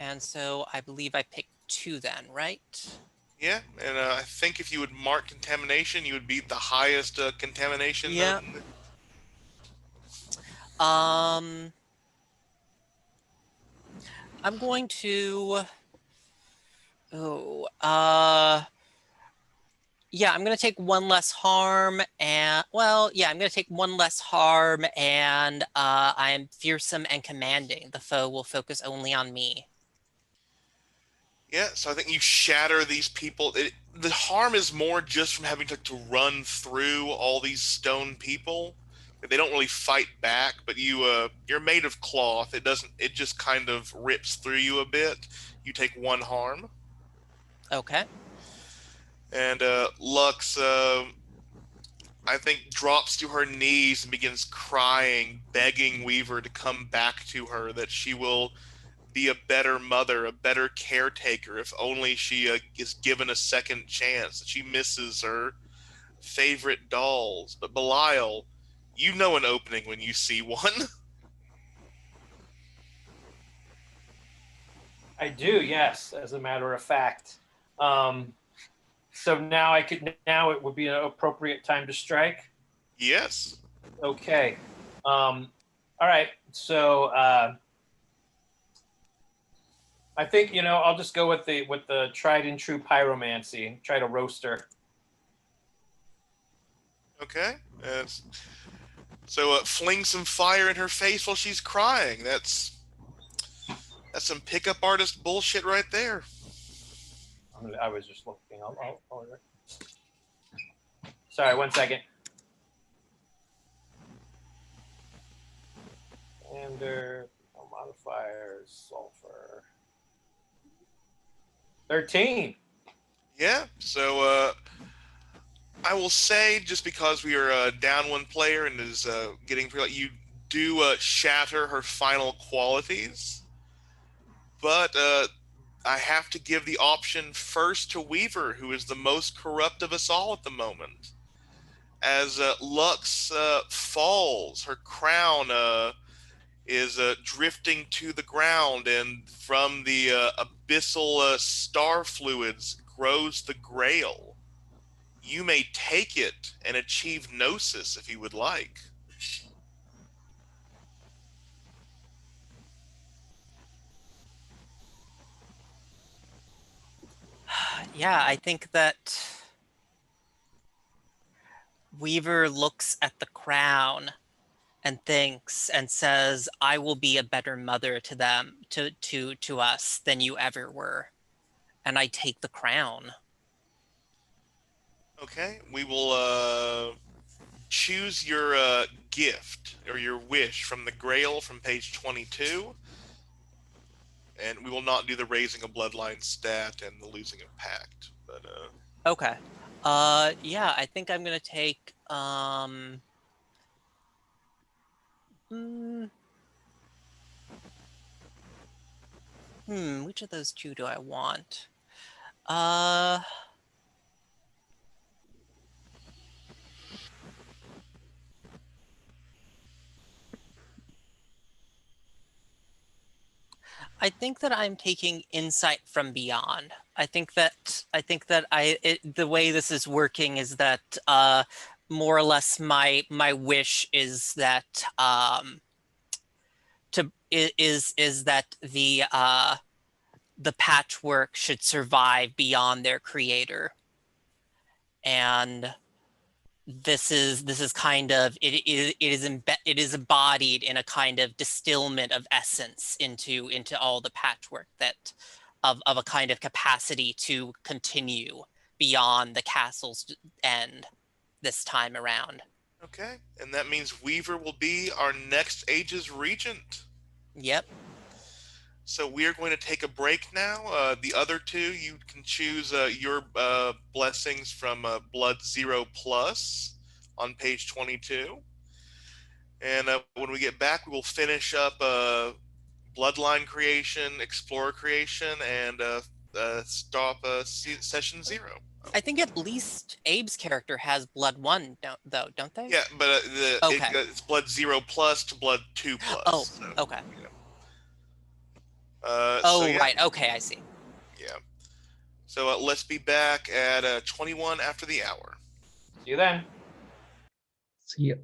And so I believe I picked 2 then, right? Yeah, and I think if you would mark contamination, you would beat the highest contamination. Yeah. I'm going to. Oh, yeah, I'm gonna take 1 less harm, and I'm gonna take 1 less harm, and I am fearsome and commanding. The foe will focus only on me. Yeah, so I think you shatter these people. The harm is more just from having to run through all these stone people. They don't really fight back, but you're made of cloth. It just kind of rips through you a bit. You take 1 harm. Okay. And Lux, I think, drops to her knees and begins crying, begging Weaver to come back to her, that she will be a better mother, a better caretaker, if only she is given a second chance. She misses her favorite dolls. But Belial, you know an opening when you see one. I do, yes, as a matter of fact. So now it would be an appropriate time to strike. Yes. Okay. All right. So I think I'll just go with the tried and true pyromancy. Try to roast her. Okay. So fling some fire in her face while she's crying. That's some pickup artist bullshit right there. I was just looking. Sorry, 1 second. Alendar, modifiers, sulfur. 13. Yeah. So I will say, just because we are down 1 player and is getting you do shatter her final qualities, but I have to give the option first to Weaver, who is the most corrupt of us all at the moment. As Lux falls, her crown is drifting to the ground, and from the abyssal star fluids grows the Grail. You may take it and achieve Gnosis if you would like. Yeah, I think that Weaver looks at the crown and thinks and says, "I will be a better mother to them, to us than you ever were." And I take the crown. Okay, we will choose your gift or your wish from the Grail from page 22, and we will not do the raising a bloodline stat and the losing a pact. But Okay. Yeah, I think I'm gonna take which of those 2 do I want? Uh I think that I'm taking insight from beyond. I think that the way this is working is that more or less my wish is that is that the patchwork should survive beyond their creator. And this is kind of it is embodied in a kind of distillment of essence into all the patchwork that of a kind of capacity to continue beyond the castle's end this time around. Okay, and that means Weaver will be our next Ages Regent. Yep. So we are going to take a break now. The other two, you can choose your blessings from Blood Zero Plus on page 22. And when we get back, we will finish up Bloodline creation, Explorer creation, and stop session 0. I think at least Abe's character has Blood 1, don't they? Yeah, but Okay. it's Blood 0 plus to Blood 2 plus. Oh, So, okay. so Oh, yeah, right. Okay, I see. yeah. So let's be back at 21 after the hour. See you then. See you.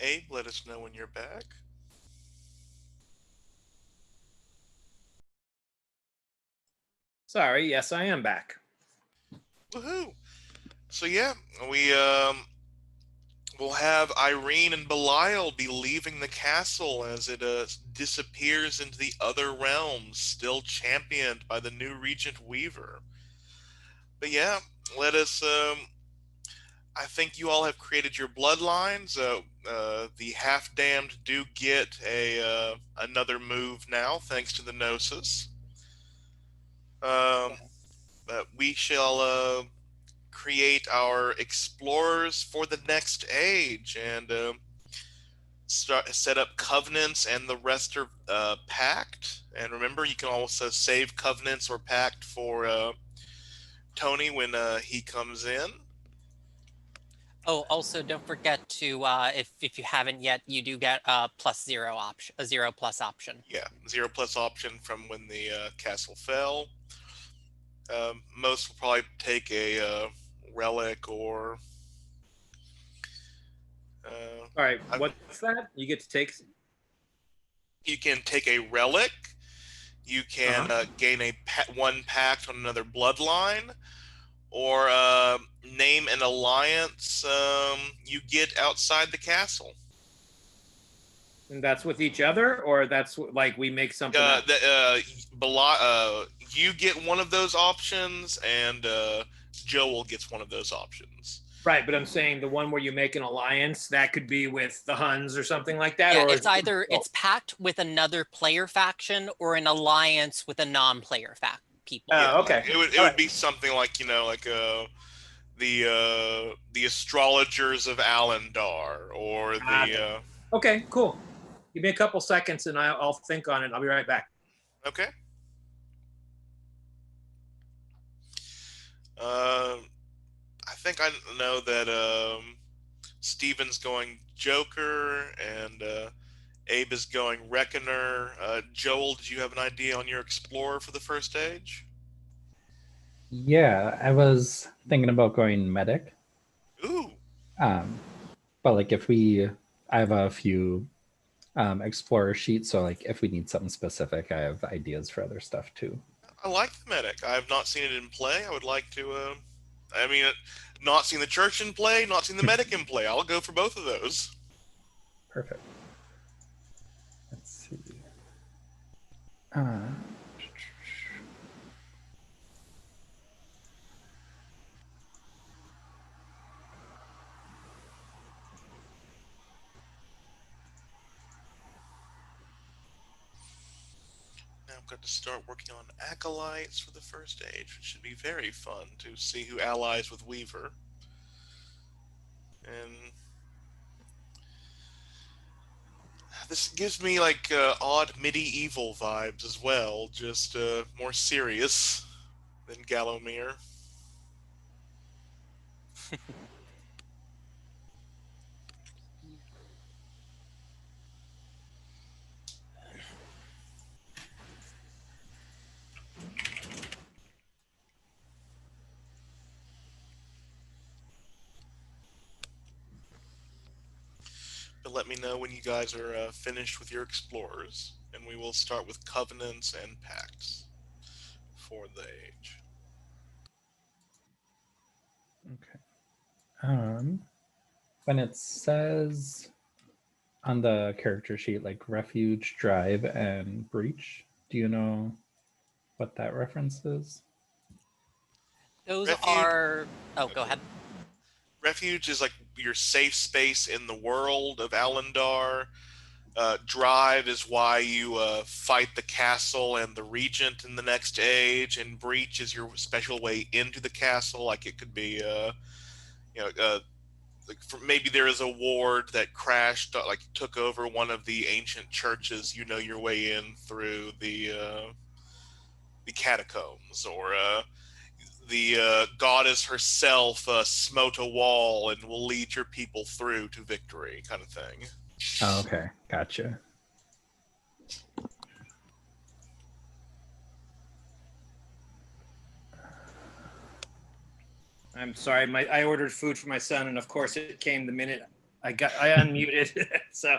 Abe, let us know when you're back. Sorry, yes, I am back. Woohoo! So yeah, we will have Irene and Belial be leaving the castle as it disappears into the other realms, still championed by the new Regent Weaver. But yeah, let us. I think you all have created your bloodlines. The half-damned do get a another move now, thanks to the Gnosis. Um, but we shall create our explorers for the next age and set up covenants, and the rest are pact. And remember, you can also save covenants or pact for Tony when he comes in. Oh, also don't forget to if you haven't yet, you do get a +0 option, a 0+ option. Yeah, 0+ option from when the castle fell. Most will probably take a relic or. All right, I, what's that? You get to take. you can take a relic. You can Uh-huh. gain one pact on another bloodline, or name an alliance you get outside the castle. And that's with each other, or that's like we make something up? You get one of those options, and Joel gets one of those options. Right, but I'm saying the one where you make an alliance, that could be with the Huns or something like that, Yeah, or it's either it's packed with another player faction or an alliance with a non-player people. Yeah, okay. it would be something like the astrologers of Alendar, or the Okay, cool. Give me a couple seconds and I'll think on it. I'll be right back. okay. Uh, I think I know that Steven's going Joker, and Abe is going Reckoner. Joel, did you have an idea on your Explorer for the first stage? Yeah, I was thinking about going medic. Ooh, Um, but like I have a few explorer sheets, so like if we need something specific, I have ideas for other stuff too. I like the medic. I have not seen it in play. I would like to. I mean, not seen the church in play, not seen the medic in play. I'll go for both of those. Perfect. Let's see. Uh, Now I've got to start working on acolytes for the first stage, which should be very fun to see who allies with Weaver. And this gives me like odd medieval vibes as well, just more serious than Gallowmere. But let me know when you guys are finished with your explorers, and we will start with covenants and pacts for the age. okay. When it says on the character sheet like refuge, drive, and breach, do you know what that reference is? Those Refuge. are. Oh, go ahead. Refuge is like your safe space in the world of Alendar. Drive is why you fight the castle and the regent in the next age, and breach is your special way into the castle. Like it could be, like maybe there is a ward that crashed, like took over one of the ancient churches. You know your way in through the catacombs, or the goddess herself smote a wall and will lead your people through to victory, kind of thing. Oh, okay, gotcha. I'm sorry. I ordered food for my son, and of course, it came the minute I unmuted, so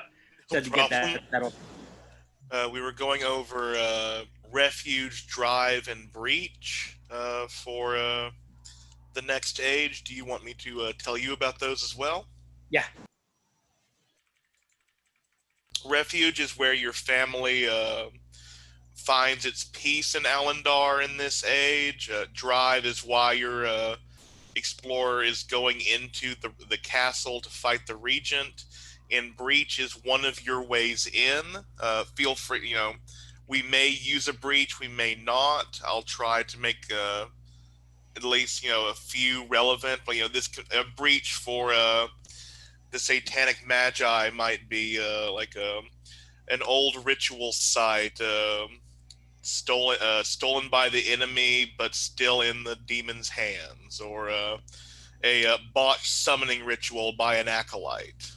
No had to get problem. that settled. We were going over Refuge, Drive, and Breach for the next age. Do you want me to tell you about those as well? Yeah. Refuge is where your family finds its peace in Alendar in this age. Drive is why your explorer is going into the castle to fight the regent. And breach is one of your ways in. Feel free, we may use a breach, we may not. I'll try to make at least a few relevant, but this a breach for the satanic magi might be like an old ritual site, stolen by the enemy but still in the demon's hands, or a botched summoning ritual by an acolyte.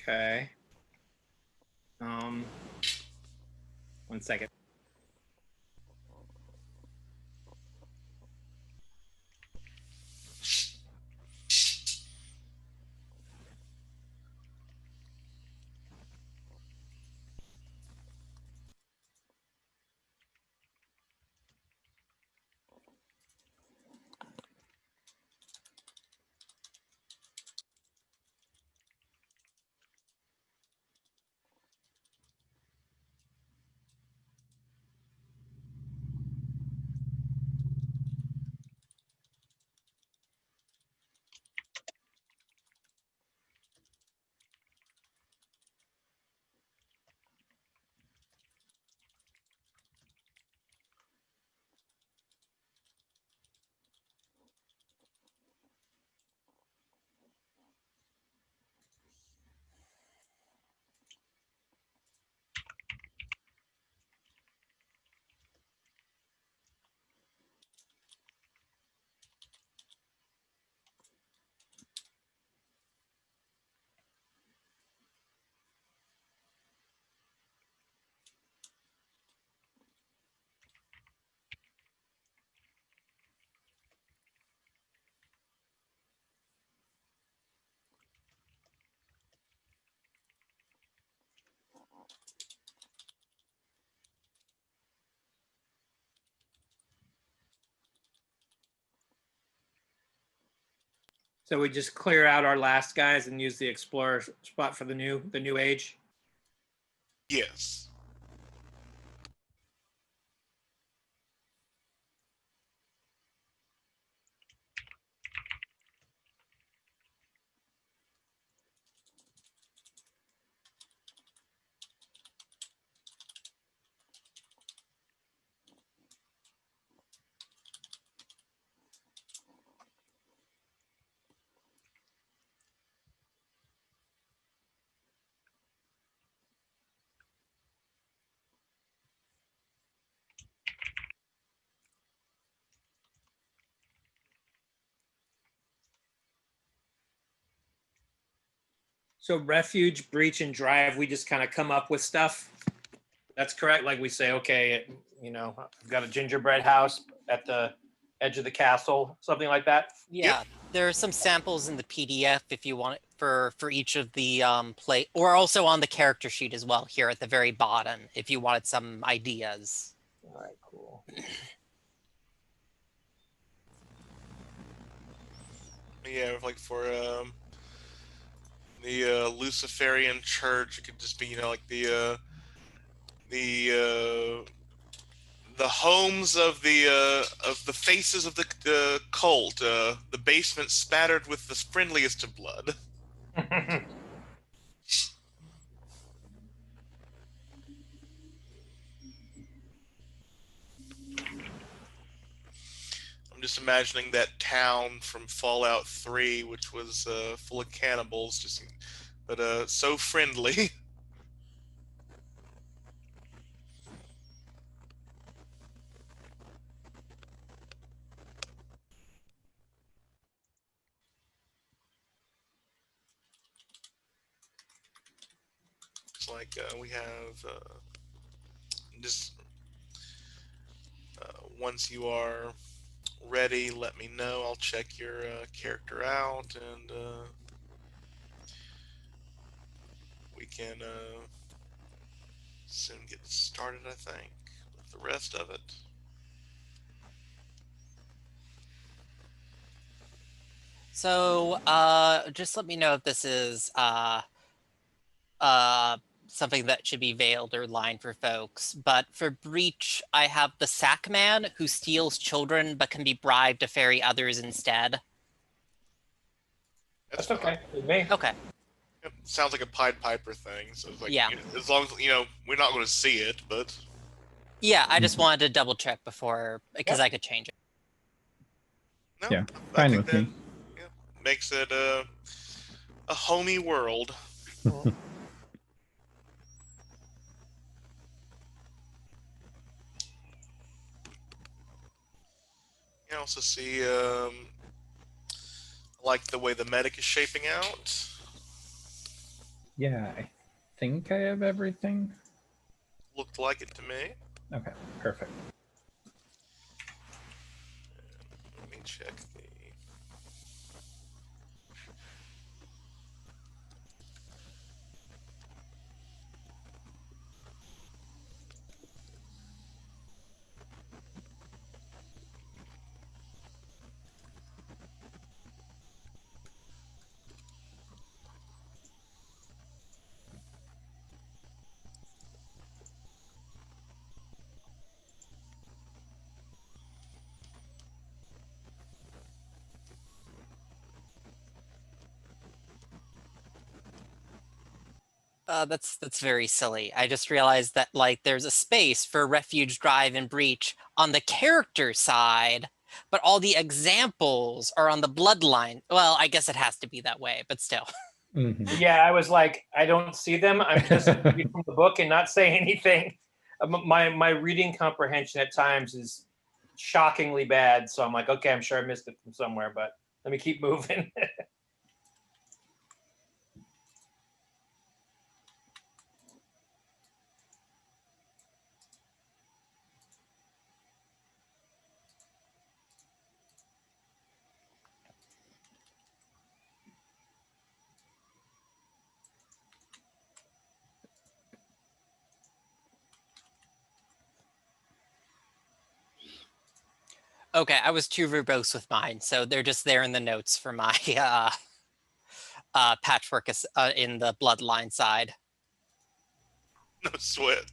Okay. 1 second. So we just clear out our last guys and use the explorer spot for the new age. Yes. So refuge, breach, and drive, we just kind of come up with stuff. That's correct. Like we say, okay, I've got a gingerbread house at the edge of the castle, something like that. Yeah, there are some samples in the PDF if you want it for each of the play, or also on the character sheet as well here at the very bottom if you wanted some ideas. All right, cool. Yeah, like for the Luciferian church, it could just be like the homes of the faces of the cult, the basement spattered with the friendliest of blood. I'm just imagining that town from Fallout 3, which was full of cannibals, but so friendly. It's like we have just once you are ready, let me know. I'll check your character out, and we can soon get started, I think, with the rest of it. So, just let me know if this is something that should be veiled or lined for folks. But for Breach, I have the sack man who steals children but can be bribed to ferry others instead. That's okay with me. Okay. Yep, sounds like a Pied Piper thing. So it's like, Yeah. as long as we're not going to see it, but Yeah, I just wanted to double check before because Yep. I could change it. no, Yeah, I fine think with that me. makes it a homey world. You can also see, like the way the medic is shaping out. Yeah, I think I have everything. Looked like it to me. Okay, perfect. Let me check the. That's very silly. I just realized that like there's a space for refuge, drive, and breach on the character side, but all the examples are on the bloodline. Well, I guess it has to be that way, but still. Mhm. Yeah, I was like, I don't see them. I'm just reading from the book and not say anything. My reading comprehension at times is shockingly bad. So I'm like, okay, I'm sure I missed it from somewhere, but let me keep moving. Okay, I was too verbose with mine, so they're just there in the notes for my patchwork in the bloodline side. No sweat.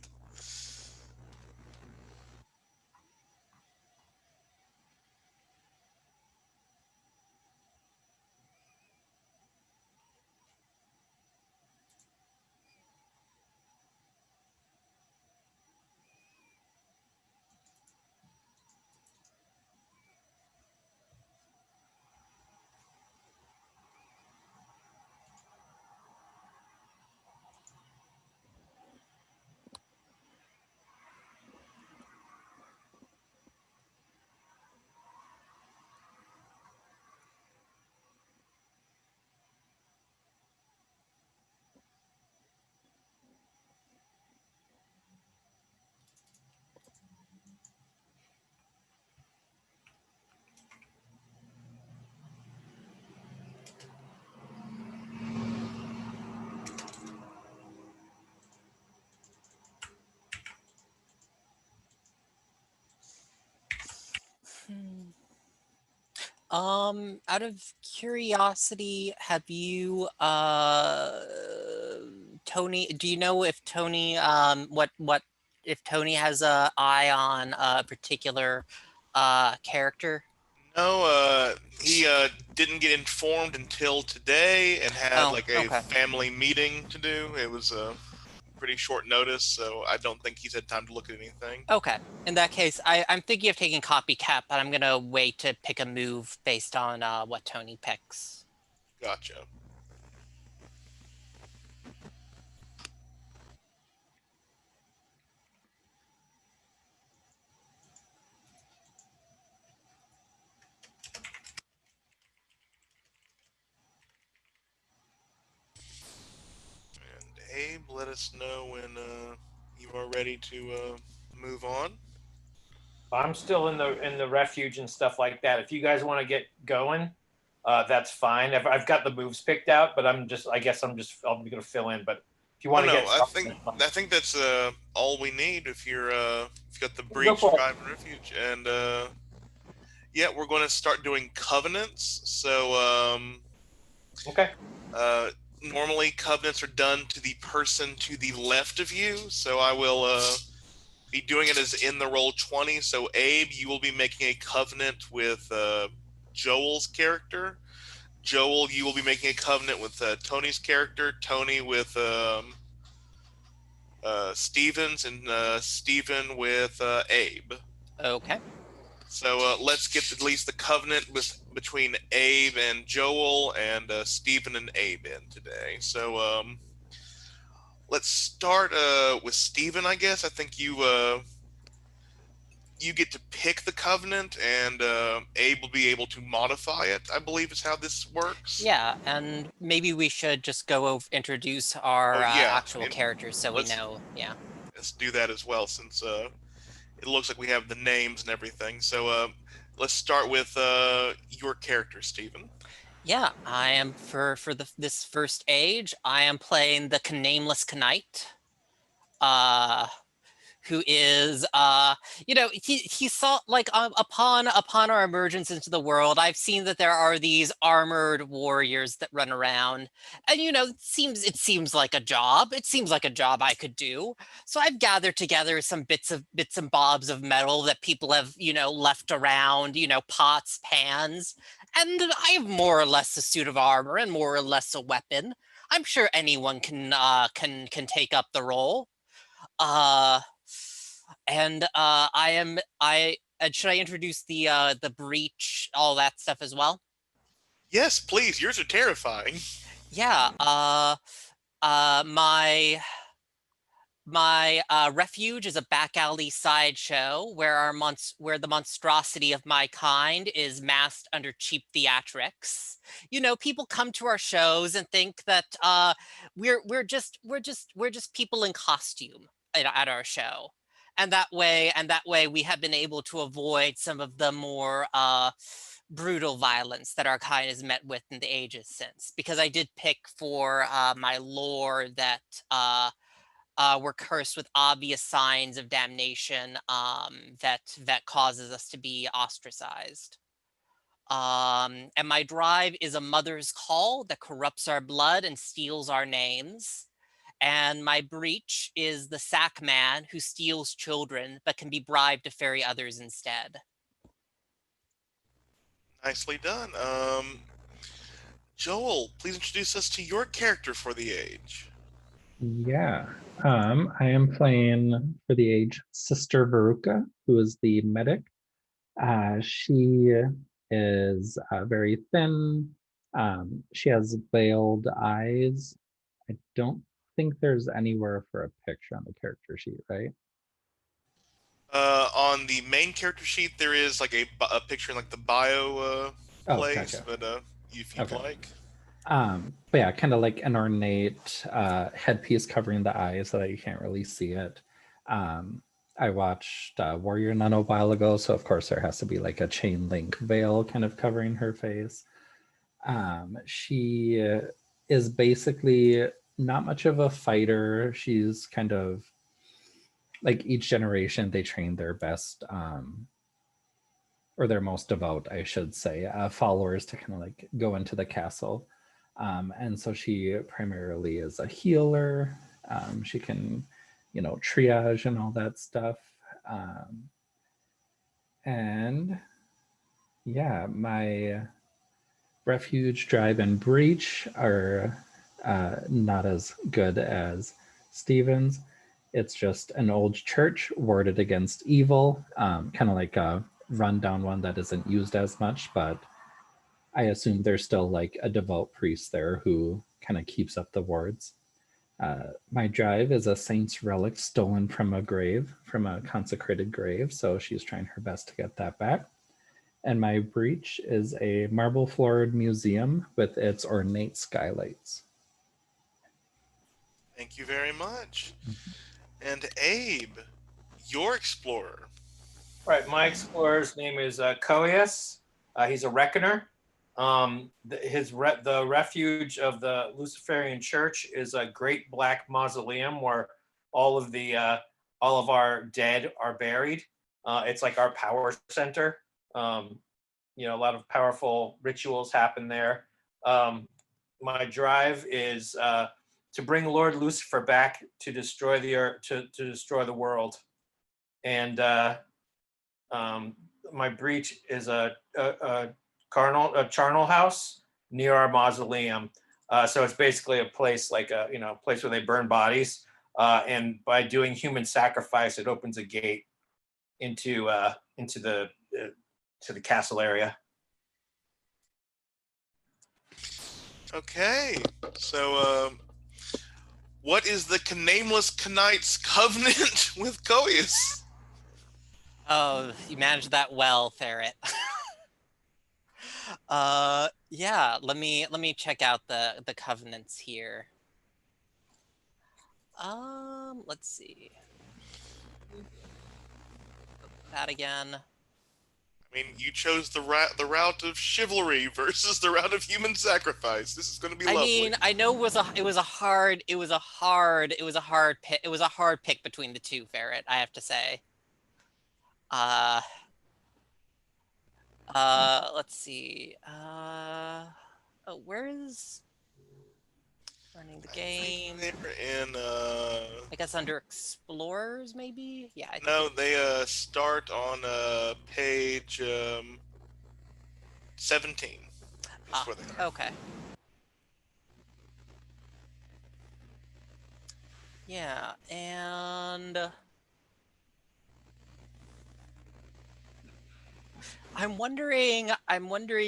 Out of curiosity, have you Tony, do you know if Tony what if Tony has a eye on a particular character? No, he didn't get informed until today and had Oh, like a okay. family meeting to do. It was pretty short notice, so I don't think he's had time to look at anything. Okay. In that case, I'm thinking of taking copycat, but I'm gonna wait to pick a move based on what Tony picks. Gotcha. And Abe, let us know when you are ready to move on. I'm still in the refuge and stuff like that. If you guys want to get going, that's fine. I've got the moves picked out, but I'm gonna fill in. But if you Oh want to no, get I started, think that's fine. I think that's all we need if you're if you got the Go breach, for it. drive, and refuge, and yeah, we're going to start doing covenants. So Okay. normally covenants are done to the person to the left of you, so I will be doing it as in the roll 20. So Abe, you will be making a covenant with Joel's character. Joel, you will be making a covenant with Tony's character. Tony with Stevens, and Steven with Abe. Okay. So let's get at least the covenant with between Abe and Joel, and Stephen and Abe in today. So let's start with Stephen. I guess I think you get to pick the covenant, and Abe will be able to modify it. I believe is how this works. Yeah, and maybe we should just go over introduce our Oh yeah, actual and characters so we let's know. Yeah. let's do that as well, since it looks like we have the names and everything. So let's start with your character, Stephen. Yeah, I am for this first age, I am playing the Nameless Knight. Who is he saw like upon our emergence into the world, I've seen that there are these armored warriors that run around, and it seems like a job, I could do. So I've gathered together some bits and bobs of metal that people have left around, pots, pans, and I have more or less a suit of armor and more or less a weapon. I'm sure anyone can take up the role. uh and should I introduce the breach, all that stuff as well? Yes, please. Yours are terrifying. Yeah. Uh my my refuge is a back alley sideshow where where the monstrosity of my kind is masked under cheap theatrics. People come to our shows and think that we're just people in costume at our show. And that way we have been able to avoid some of the more brutal violence that our kind has met with in the ages since, because I did pick for my lore that we're cursed with obvious signs of damnation, that causes us to be ostracized. And my drive is a mother's call that corrupts our blood and steals our names. And my breach is the sack man who steals children but can be bribed to ferry others instead. Nicely done. Joel, please introduce us to your character for the age. Yeah. I am playing for the age Sister Veruca, who is the medic. She is very thin. She has veiled eyes. I don't think there's anywhere for a picture on the character sheet, right? On the main character sheet, there is like a picture in like the bio Oh, place, gotcha. but if you'd Okay. like. But yeah, kind of like an ornate headpiece covering the eyes so that you can't really see it. I watched Warrior Nun a while ago, so of course there has to be like a chain link veil kind of covering her face. She is basically not much of a fighter. She's kind of like each generation they train their best or their most devout, I should say, followers to kind of like go into the castle. And so she primarily is a healer. She can, triage and all that stuff. And yeah, my refuge, drive, and breach are not as good as Stevens. It's just an old church warded against evil, kind of like a rundown one that isn't used as much, but I assume there's still like a devout priest there who kind of keeps up the wards. My drive is a saint's relic stolen from a grave, from a consecrated grave, so she's trying her best to get that back. And my breach is a marble floored museum with its ornate skylights. Thank you very much. And Abe, your explorer. Right, my explorer's name is Coeus. He's a reckoner. The refuge of the Luciferian Church is a great black mausoleum where all of our dead are buried. It's like our power center. A lot of powerful rituals happen there. My drive is to bring Lord Lucifer back to destroy the earth, to destroy the world, and my breach is a charnel house near our mausoleum. So it's basically a place like a place where they burn bodies, and by doing human sacrifice, it opens a gate into the to the castle area. Okay, so what is the Nameless Knight's covenant with Coeus? Oh, you managed that well, Ferret. Yeah, let me check out the covenants here. Let's see. That again. I mean, you chose the route of chivalry versus the route of human sacrifice. This is going to be lovely. I mean, I know it was a hard pick between the two, Ferret, I have to say. Let's see. Where is running the game? I think they're in I guess under explorers, maybe. Yeah. No, they start on page 17. That's where they are. Okay. Yeah, and I'm wondering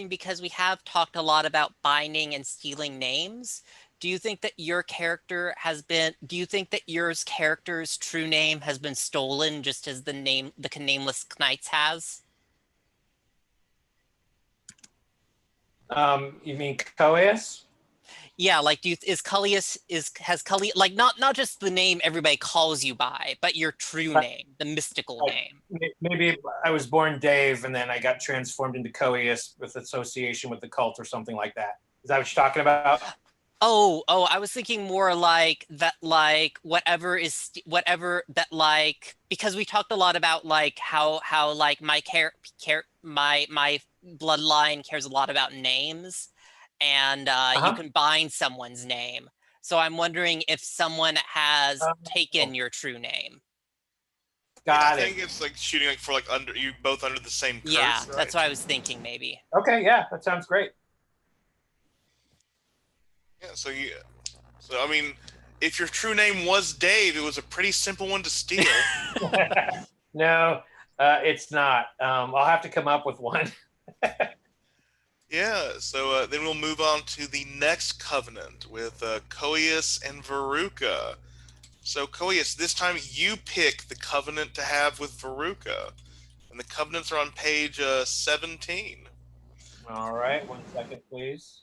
because we have talked a lot about binding and stealing names. Do you think that your character's true name has been stolen just as the Nameless Knights has? You mean Coeus? Yeah, like has Cullius, like not just the name everybody calls you by, but your true name, the mystical name. Maybe I was born Dave and then I got transformed into Coeus with association with the cult or something like that. Is that what you're talking about? Oh, I was thinking more like that, like whatever that, like, because we talked a lot about like how like my my bloodline cares a lot about names, and you can bind someone's name. So I'm wondering if someone has taken your true name. I think it's like shooting for under you both under the same curse. Yeah, right? That's what I was thinking maybe. Okay, yeah, that sounds great. Yeah, so I mean, if your true name was Dave, it was a pretty simple one to steal. No, it's not. I'll have to come up with one. Yeah, so then we'll move on to the next covenant with Coeus and Veruca. So Coeus, this time you pick the covenant to have with Veruca, and the covenants are on page 17. All right, 1 second, please.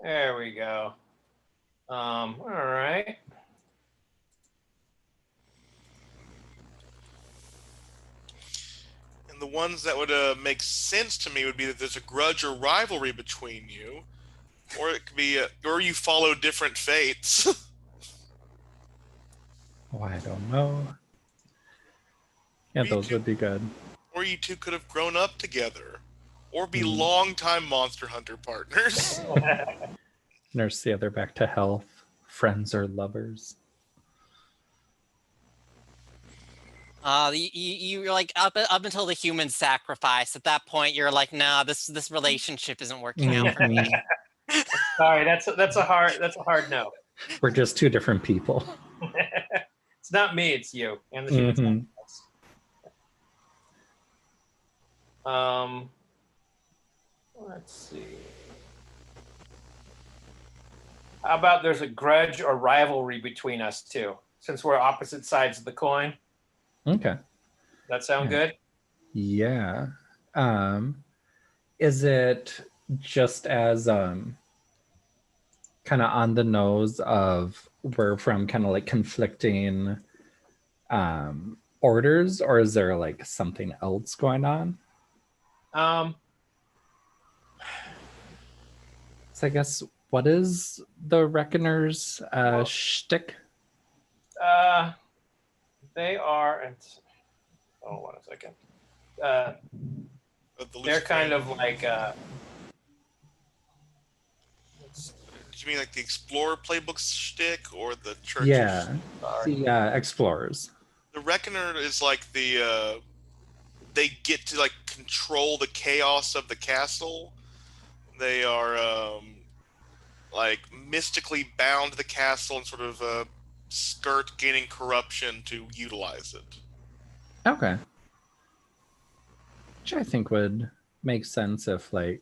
There we go. All right. And the ones that would make sense to me would be that there's a grudge or rivalry between you, or it could be, or you follow different fates. Oh, I don't know. Yeah, those would be good. Or you two could have grown up together, or be longtime Monster Hunter partners. Nurse the other back to health, friends or lovers. You're like up until the human sacrifice. At that point, you're like, nah, this relationship isn't working out for me. Sorry, that's a hard no. We're just two different people. It's not me, it's you and the human sacrifice. Let's see. How about there's a grudge or rivalry between us two, since we're opposite sides of the coin? Okay. That sound good? Yeah. Is it just as kind of on the nose of we're from kind of like conflicting orders, or is there like something else going on? So I guess, what is the Reckoner's shtick? They are. Hold on a second. They're kind of like. Did you mean like the Explorer playbook shtick or the Church? Yeah, the Explorers. The Reckoner is like the they get to like control the chaos of the castle. They are like mystically bound to the castle and sort of skirt gaining corruption to utilize it. Okay. Which I think would make sense if like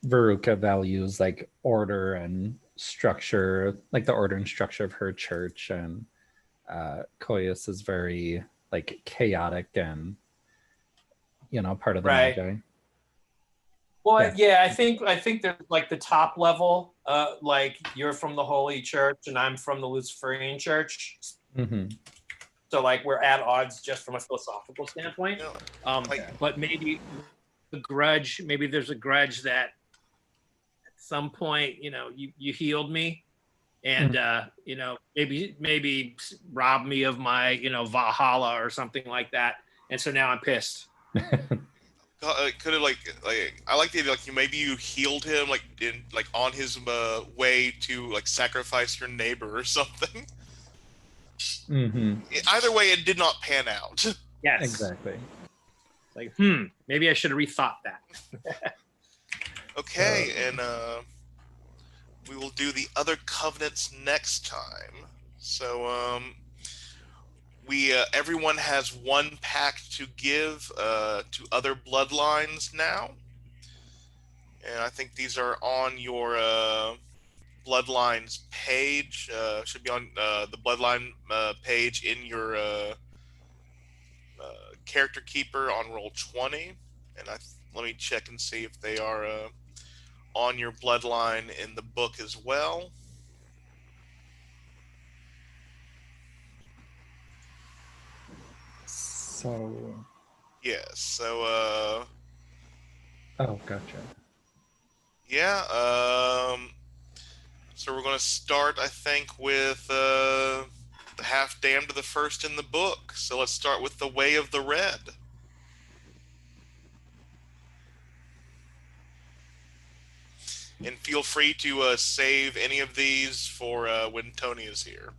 Veruca values like order and structure, like the order and structure of her church, and Koyas is very like chaotic and part of the Magi. Well, yeah, I think there's like the top level, like you're from the Holy Church and I'm from the Luciferian Church. Mm-hmm. So like we're at odds just from a philosophical standpoint. But maybe there's a grudge that at some point, you healed me and maybe robbed me of my, Valhalla or something like that. And so now I'm pissed. Could have like I like the idea like maybe you healed him like on his way to like sacrifice your neighbor or something. Mm-hmm. Either way, it did not pan out. Yes, exactly. Like maybe I should have rethought that. Okay, and we will do the other covenants next time. So we everyone has one pact to give to other bloodlines now, and I think these are on your bloodlines page. Should be on the bloodline page in your character keeper on roll 20. And let me check and see if they are on your bloodline in the book as well. So yes, so oh, gotcha. Yeah, so we're going to start, I think, with the half damned to the first in the book. So let's start with the Way of the Red. And feel free to save any of these for when Tony is here.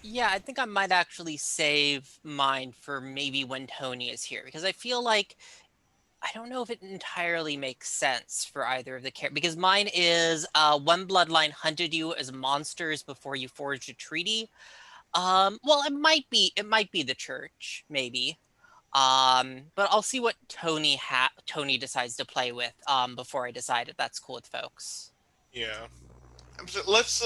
Yeah, I think I might actually save mine for maybe when Tony is here, because I feel like I don't know if it entirely makes sense for either of the characters, because mine is one bloodline hunted you as monsters before you forged a treaty. Well, it might be the church, maybe. But I'll see what Tony decides to play with before I decide if that's cool with folks. Yeah. So let's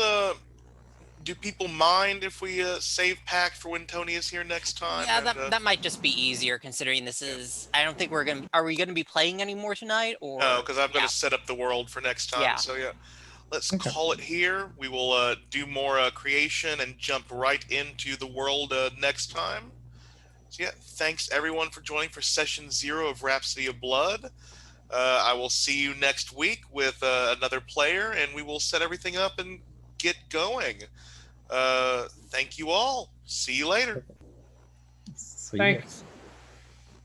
do people mind if we save pack for when Tony is here next time? Yeah, that might just be easier considering this is. I don't think are we gonna be playing anymore tonight, or no, because I'm going to set up the world for next time. Yeah. So yeah, let's call it here. We will do more creation and jump right into the world next time. So yeah, thanks everyone for joining for session 0 of Rhapsody of Blood. I will see you next week with another player, and we will set everything up and get going. Thank you all. See you later. See Thanks.